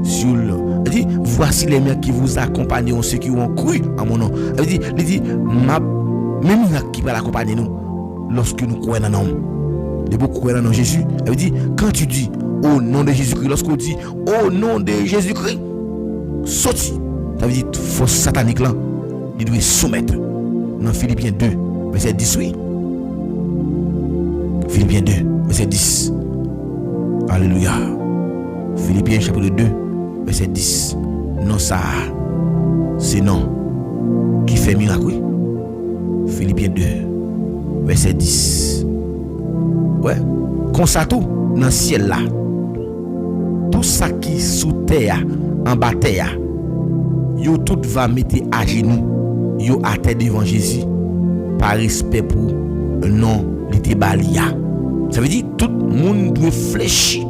sur le. Il dit voici les miens qui vous accompagneront ceux qui ont cru en mon nom. Il dit même qui va l'accompagner nous lorsque nous croyons en homme. De beaucoup croire en Jésus. Elle dit quand tu dis au nom de Jésus-Christ, lorsqu'on dit au nom de Jésus-Christ, sorti. Ça veut dire force satanique là, il doit soumettre. Dans Philippiens 2, verset 10, oui. Philippiens 2, verset 10. Alléluia. Philippiens chapitre 2, verset 10. Non ça, c'est non qui fait miracle, oui. Philippiens 2, verset 10. Ouais, comme ça tout dans le ciel là, tout ça qui sous terre, en bas terre, yo tout va mettre à genoux, yo à terre devant Jésus, par respect pour non l'été balia. Ça veut dire tout le monde doit fléchir,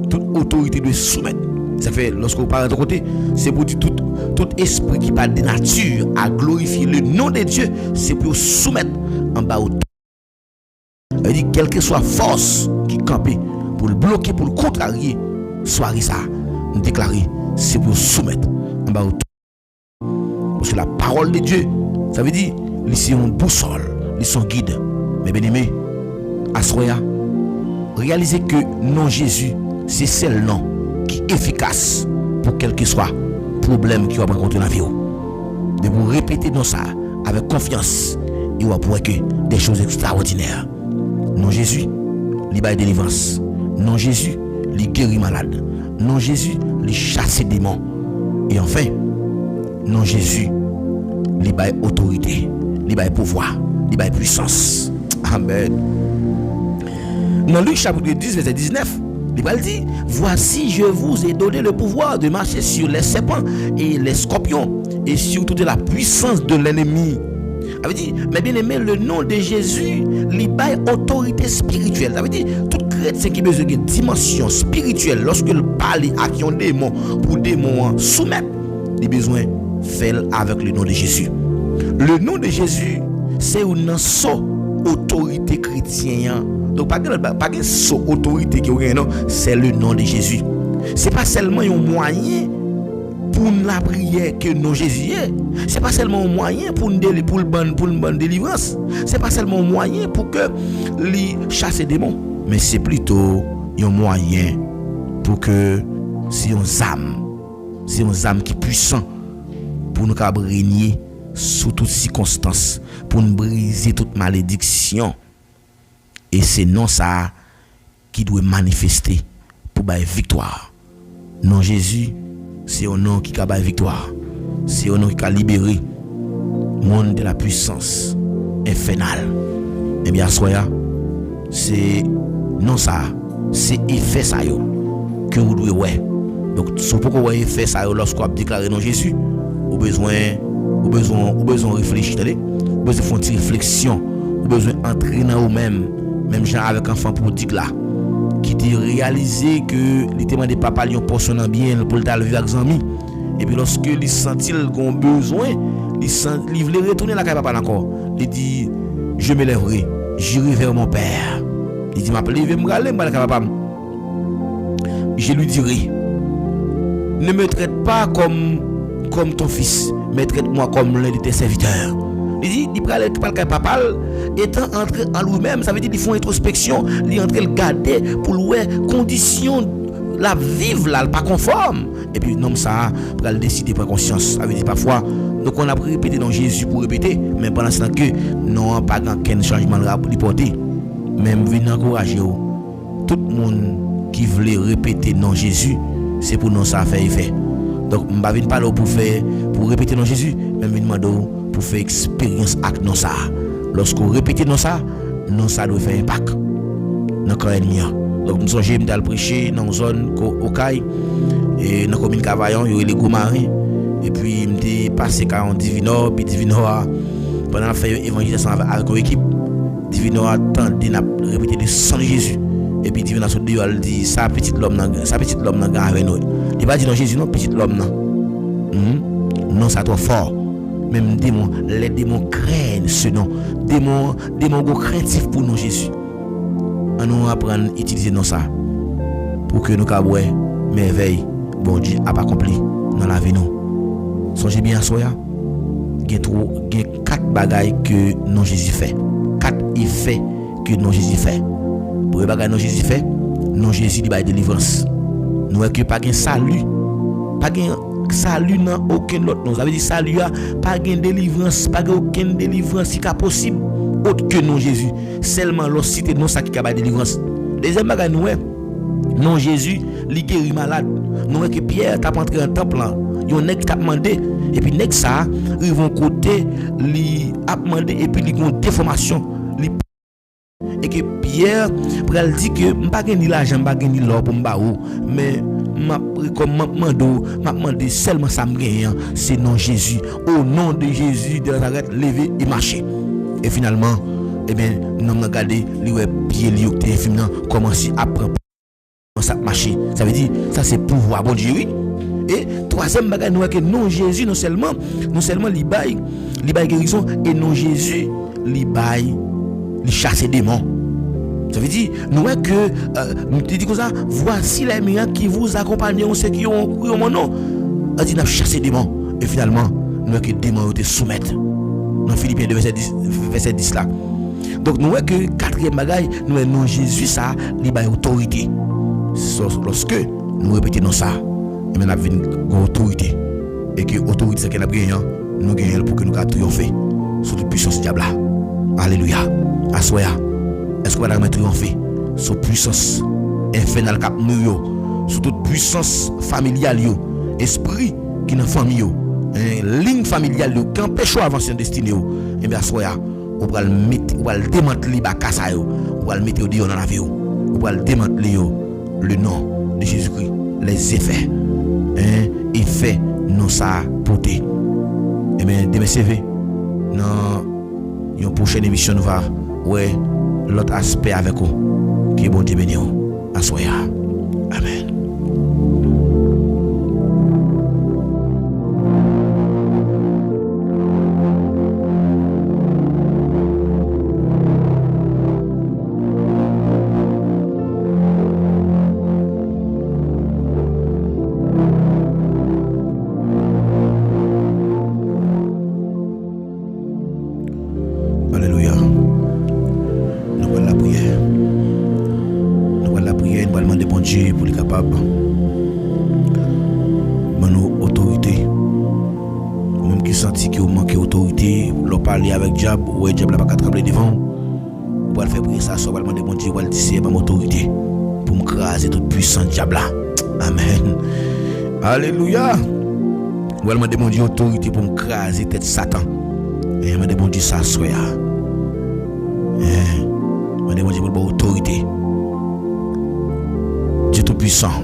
toute autorité doit soumettre. Ça fait lorsqu'on parle de côté, c'est pour dire tout esprit qui parle de nature à glorifier le nom de Dieu, c'est pour soumettre en bas au. Elle dit quelle que soit force qui campe pour le bloquer, pour le contrarier, soirée ça, nous déclarer, c'est pour soumettre en bas. Parce que la parole de Dieu Ça veut dire, ils sont une boussole, ils sont guides. Mais bien aimé, à soya, réalisez que non Jésus, c'est seul nom qui est efficace pour quel que soit problème qui va rencontrer dans la vie. De vous répéter dans ça avec confiance, il va pouvoir que des choses extraordinaires. Non Jésus, il bail délivrance. Non Jésus, il guérit malade. Non Jésus, il chasse démons. Et enfin, non Jésus, il bail autorité, il bail pouvoir, il bail puissance. Amen. Dans Luc chapitre 10 verset 19, il va dire: voici, je vous ai donné le pouvoir de marcher sur les serpents et les scorpions et sur toute la puissance de l'ennemi. Ça veut dire, mais bien aimé, le nom de Jésus, il bail autorité spirituelle. Ça veut dire, tout chrétien qui a besoin d'une dimension spirituelle, lorsque il parle à qui on démon, pour démon soumettre, il a besoin de faire avec le nom de Jésus. Le nom de Jésus, c'est une autorité chrétienne. Donc, pas de autorité qui est non, c'est le nom de Jésus. C'est pas seulement un moyen pour la prière que non Jésus est. C'est pas seulement un moyen pour une bonne délivrance. C'est pas seulement un moyen pour que les chasser des démons, mais c'est plutôt un moyen pour que c'est un âme qui est puissant pour nous régner sous toutes circonstances, pour nous briser toute malédiction. Et c'est non ça qui doit manifester pour la victoire. Non Jésus, c'est un nom qui a la victoire. C'est un nom qui a libéré le monde de la puissance infernale. Eh bien, soya, c'est non ça, c'est effet ça que vous devez voir. Donc, si vous avez effet ça lorsqu'on a déclaré non Jésus, vous avez besoin de réfléchir, vous avez besoin de faire une réflexion, vous avez besoin d'entrer dans vous-même. Même genre avec un enfant prodigue là, qui t'a réalisé que il t'a demandé papa lui portion bien pour le lever avec amis. Et puis lorsque il sentit qu'il a besoin, il voulait retourner la papa encore. Il dit: je me lèverai, j'irai vers mon père. Il dit: m'appeler, je vais me râler, papa. Je lui dirai: ne me traite pas comme ton fils, mais traite-moi comme l'un de tes serviteurs. Il dit, il parle avec papa, étant entré en lui-même, ça veut dire qu'il font introspection, il est en train de garder pour les conditions la vivre là, pas conforme. Et puis non ça, pour le décider prendre conscience. Ça veut dire parfois, donc on a répété dans Jésus pour répéter, mais pendant ce temps que non pas aucun changement de porter. Même venir encourager tout le monde qui voulait répéter non Jésus, c'est pour nous ça faire effet. Donc on va venir pas là pour répéter non Jésus, même venir demander pour faire expérience avec non ça. Lorsqu'on répète non ça doit faire impact dans le corps ennemi. Donc nous sommes à prêcher dans une zone au Caille et dans la commune Cavaillon, il y a les Goumarins. Et puis je suis passé 40 Divino, puis Divino pendant la fait évangélisation avec une équipe, Divino a tenté de répéter le sang de Jésus. Et puis Divino a dit ça petit l'homme dans avec nous. Il va dire non Jésus non petit l'homme non. Non ça trop fort. Même les démons craignent ce nom. Démons craintifs pour nous Jésus. On nous apprendre à utiliser non ça pour que nous puissions merveille bon Dieu a accompli dans la vie nous. Songez bien à soya. Il y a 4 bagailles que non Jésus fait. 4 effets que non Jésus fait. Pour les bagailles non Jésus fait, non Jésus il a délivrance. Nous que pas gain salut, pas gain salut dans aucun autre nom. Ça veut dire salut a pas gain délivrance, pas gain aucune délivrance qui est possible autre que non Jésus. Seulement lorsque non ça qui a délivrance. Deuxième bagaille nous non Jésus li guérit malade. Nous que Pierre t'a entré dans le temple là. Yon nèg t'a demandé et puis nèg ça ils vont côté li a demandé et puis li gon déformation et que Pierre pral dit que m'pa gen ni l'argent m'pa gen ni l'or pour m'ba ou mais m'a demandé seulement ça me gagne c'est non Jésus au nom de Jésus de Nazareth lever et marcher et finalement eh bien nous m'a regardé li ouais pied li yo finalement commencer à prendre ça marcher ça veut dire ça c'est pouvoir bon Dieu oui. Et troisième bagage nous que non Jésus non seulement li bail guérison et non Jésus li bail li chasser démons. Ça veut dire nous que nous te dit comme ça voici les miracles qui vous accompagneront ceux qui ont cru au mon nom. On dit n'a chasser démons et finalement nous que démons te soumettre. Dans Philippiens 2, verset 10 là. Donc nous voyons que quatrième bagaille, nous voyons Jésus ça, il a autorité. Lorsque nous répétons ça, et maintenant nous avons une autorité. Et que l'autorité c'est qu'elle a gagné, nous gagnons pour que nous triompher sur toute puissance du diable. Alléluia. Assoya. Est-ce qu'on va triompher sur puissance infernale cap nous, sur toute puissance familiale, esprit qui est dans la famille, ligne familiale qui empêche d'avancer en destinée. Et bien assoya. On va le démanteler bakasa yo, on va le mettre dans la vie, on va le démanteler le nom de Jésus-Christ, les effets effets non ça porté. Et bien demain CV dans une prochaine émission nous va ouais l'autre aspect avec vous qui est bon Dieu béni à soya. Amen. Avec diable ou diable n'a pas trembler devant ou va faire prier ça soit va demander bon Dieu va le dire par autorité pour me craser toute puissance diable là. Amen. Alléluia. Ou va demander bon Dieu autorité pour me craser tête Satan. Et me demander bon Dieu ça soit me demander bon Dieu pour autorité. Dieu tout puissant.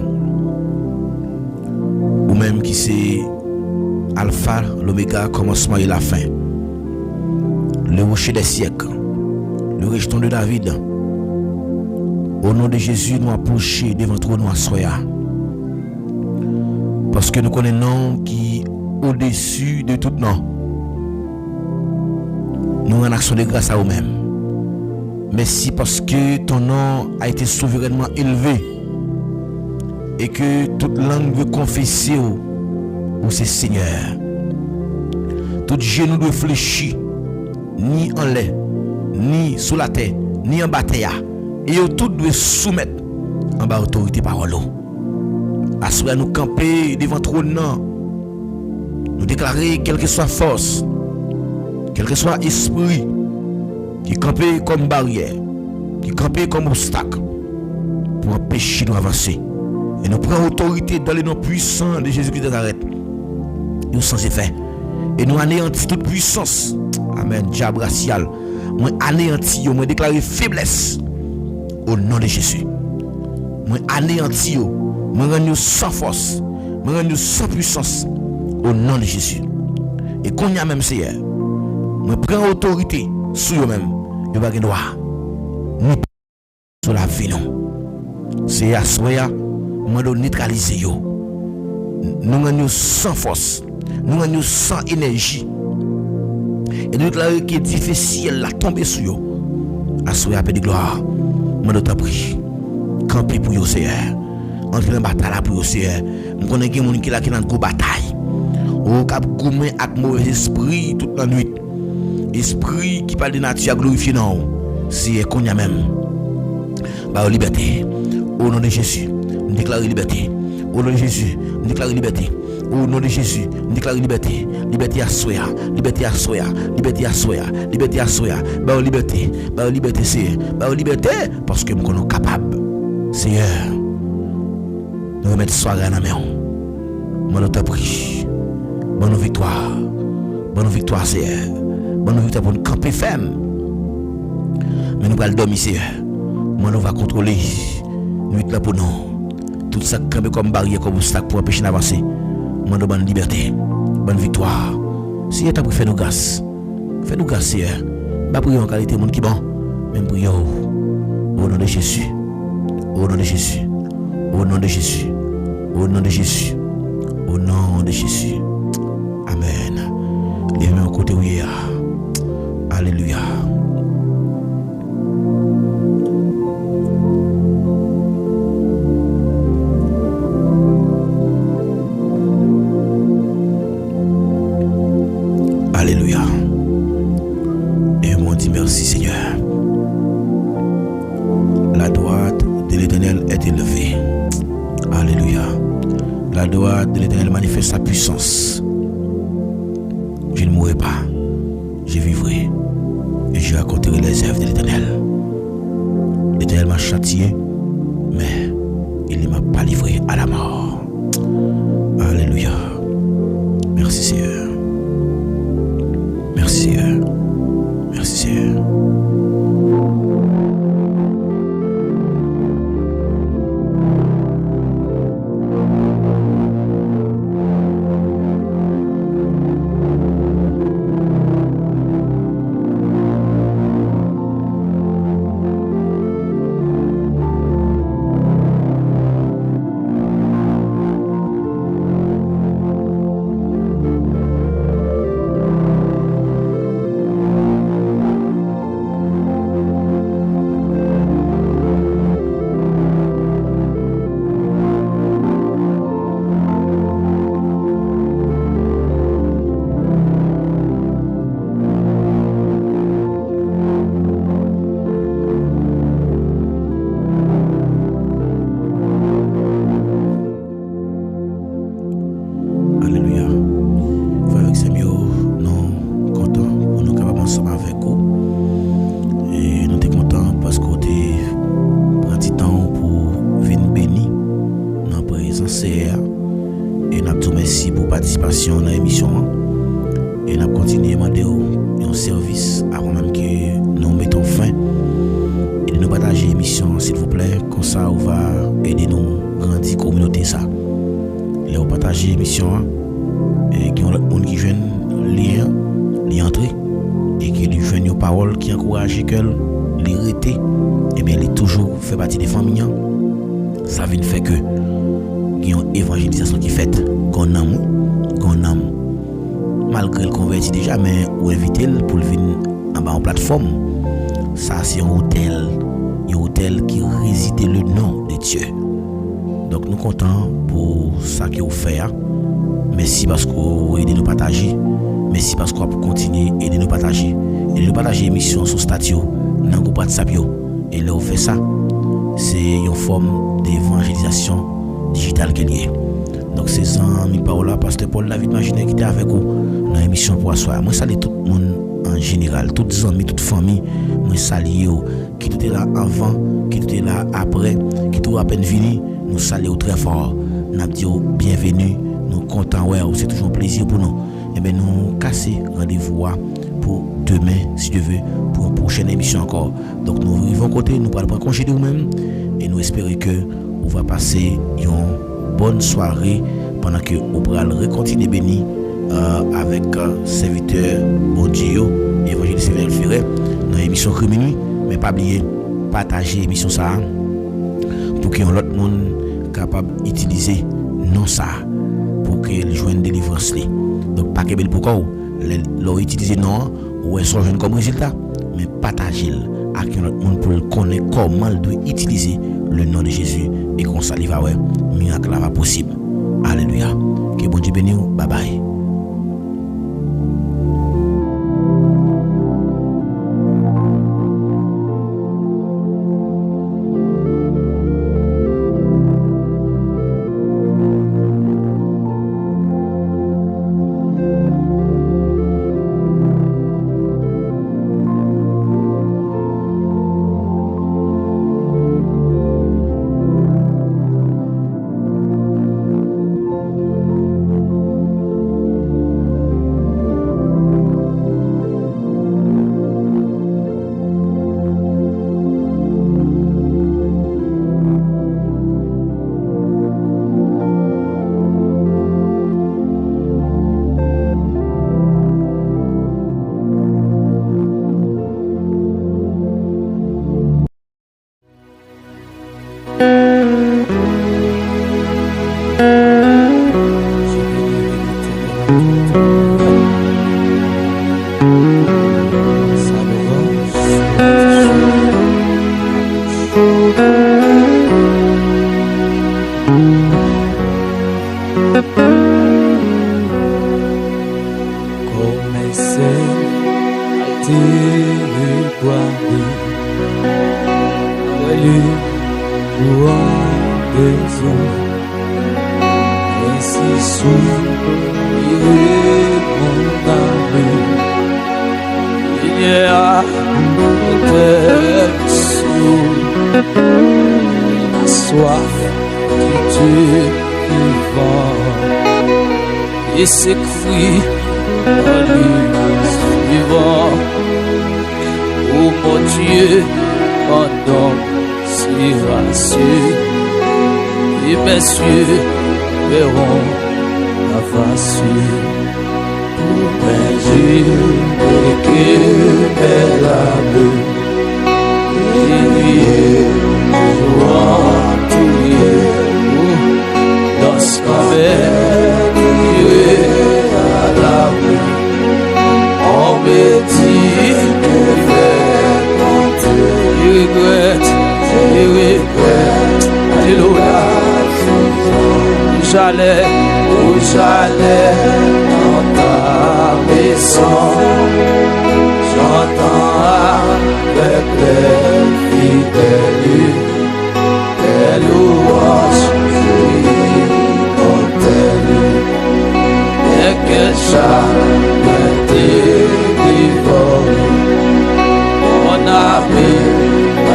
Ou même qui c'est alpha l'oméga commencement et la fin. Le rocher des siècles, le rejeton de David. Au nom de Jésus, nous approchons devant toi, nous assoyons. Parce que nous connaissons un nom qui est au-dessus de tout nom. Nous en action de grâce à nous-mêmes. Merci parce que ton nom a été souverainement élevé et que toute langue veut confesser où c'est Seigneur. Tout genou doit fléchir. Ni en l'air, ni sous la terre, ni en bas terre. Et tout doit soumettre en bas autorité parole. Assoyez nous camper devant trône. Nous déclarer quelle que soit force, quel que soit esprit qui camper comme barrière, qui camper comme obstacle pour empêcher nous avancer. Et nous prenons autorité dans les noms puissants de Jésus-Christ de Nazareth. Nous sans effet. Et nous anéantissons toute puissance. Amen. Diable racial. Moi anéanti, moi déclarer faiblesse au nom de Jésus. Moi anéanti, moi rendre sans force, moi rendre sans puissance au nom de Jésus. Et qu'on y a même Seigneur, moi prends autorité sur eux-mêmes. Yo pas droit ni sur la vie non. C'est à soya, moi de neutraliser yo. Nous rendre sans force, nous rendre sans énergie. Et nous déclarer qu'il est difficile à tomber sur eux. Assoyez un peu de gloire. Moi, je t'en prie. Camper pour eux, Seigneur. Entrer en bataille pour eux, Seigneur. Nous connaissons des gens qui sont dans une bataille. Au cap gourmet avec mauvais esprit toute la nuit. Esprit qui parle de nature glorifiée, non. C'est qu'on y a même. Bah, liberté. Au nom de Jésus, nous déclarons liberté. Au nom de Jésus, nous déclarons liberté. Au nom de Jésus, nous déclarons liberté. Liberté à soya, liberté à soya, liberté à soya, liberté à soya. Bah liberté, c'est. Bah liberté, parce que nous sommes capables. Seigneur, nous remettons soirée à la main. Moi, t'en prie. Bonne victoire, Seigneur. Bonne victoire pour nous camper ferme. Mais nous allons dormir, Seigneur. Moi, nous va contrôler. Nuit là pour nous. Tout ça camper comme barrière, comme obstacle pour empêcher d'avancer. Moi, nous bonne liberté. Bonne victoire. Seigneur, t'as pris faire nous grâce. Fais-nous grâce, Seigneur. Pas prier en qualité de monde qui bon. Même prier au nom de Jésus. Au nom de Jésus. Au nom de Jésus. Au nom de Jésus. Au nom de Jésus. Amen. Lève-moi au côté où il y a. Alléluia. Alléluia. la droite de l'Éternel manifeste sa puissance. Je ne mourrai pas, je vivrai et je raconterai les œuvres de l'Éternel. L'Éternel m'a châtié, mais il ne m'a pas livré à la mort. Alléluia. Merci Seigneur. Merci Seigneur. Merci Seigneur. Et nous avons merci pour la participation dans l'émission. Et nous continuons à demander un service avant même que nous mettons fin. Et de nous partager l'émission, s'il vous plaît. Comme ça, on va aider nous à grandir la communauté. Et on partage l'émission. Et qui ont le monde qui joue lien, l'y entrer. Et qui lui joue une parole qui encourage qu'elle les rester. Et bien, il toujours fait partie des familles. Ça vient faire que il y a une évangélisation qui est faite. Qu'on aime, malgré le converti déjà, mais ou inviter pour venir en bas en plateforme. Ça, c'est un hôtel qui réside le nom de Dieu. Donc, nous sommes contents pour ça que vous faites. Merci parce que vous aidez nous partager. Merci parce que vous continuez à aider nous partager. Et nous partager l'émission sur statut dans le groupe WhatsApp. Et là, vous faites ça. C'est une forme d'évangélisation digitale qu'elle est. Donc c'est ça, mes paroles, pasteur Paul David Maginet qui était avec vous dans l'émission pour asseoir. Moi salue tout le monde en général, toutes les amis, toute famille. Moi salue qui étaient là avant, qui étaient là après, qui étaient à peine venus. Nous saluons très fort. Nous disons bienvenue, nous contents, ouais, c'est toujours un plaisir pour nous. Et bien nous casser rendez-vous pour demain, si Dieu veut, pour une prochaine émission encore. Donc nous vivons côté, nous parlons pas congé de nous-mêmes et nous espérons que on va passer une bonne soirée pendant que on pourra continuer béni avec serviteur bon Dieu évangéliste Sylvain Ferret dans l'émission Crémini, mais pas oublier partager l'émission ça pour que l'autre monde capable d'utiliser non ça pour que les joignent délivrance li. Donc pas que bel pourquoi l'ont utilisé non ou sont jeunes comme résultat, mais partager avec l'autre monde pour connaître comment il doit utiliser le nom de Jésus et qu'on s'allie va ouais miracle va possible. Alléluia. Que bon Dieu bénisse. Bye bye. si sourire mon âme. Il y a des sourds, la soif qui tue vivant. Et s'écrit dans les suivants. Oh mon Dieu, pendant si rassure, et mes cieux verront la face pour mes yeux et que mes larmes et jouant tout lorsqu'on à la rue, on me dit que je regrette, alléluia. Où j'allais dans ta maison, j'entends avec les fidèles tes louanges, et que jamais délivré, mon ami,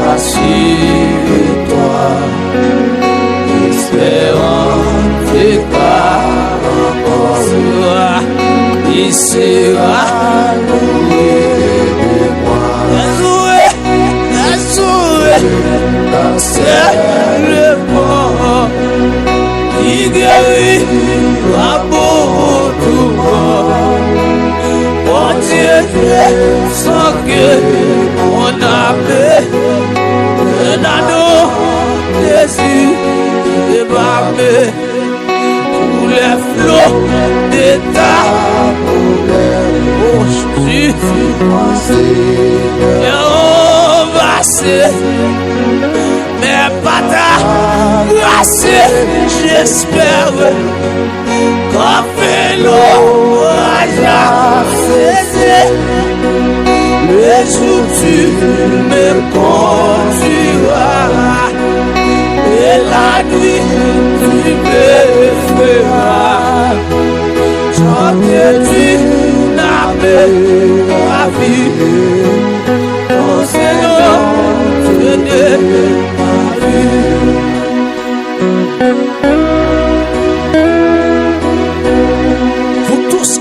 rassure-toi, espérant tes paroles, il sera loué de moi. C'est le mort qui guérit la tout mort. Mon Dieu, sans que mon âme, un anneau, Jésus, débarqué pour les flots d'état. Oh, Jésus, et on va se, mais pas ta grâce, j'espère. Qu'on fait l'eau, le jour tu me conduiras, et la nuit tu me feras chanter du âme ma vie. Ton Seigneur, tu es ma vie.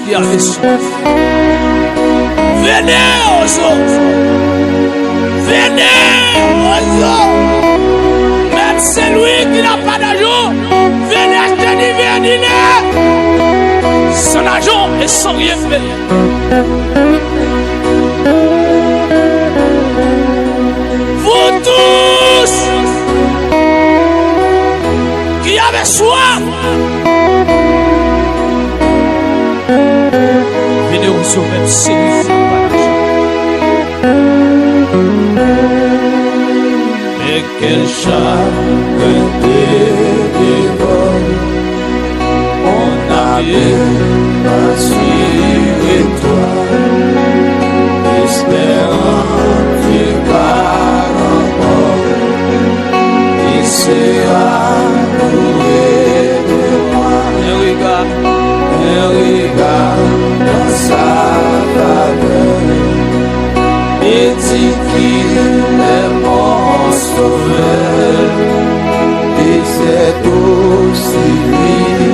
Qui avait soif, venez aux autres, même celui qui n'a pas d'argent, venez acheter du dîner, sans argent et sans rien faire. Vous tous qui avez soif, venez aux autres, même si mais quel chagrin dévore, on avait pas suivi toi, espérant tu vas encore, il sera loué de moi. Et regarde dans sa faveur, et dit qu'il est mon sauveur, et c'est aussi lui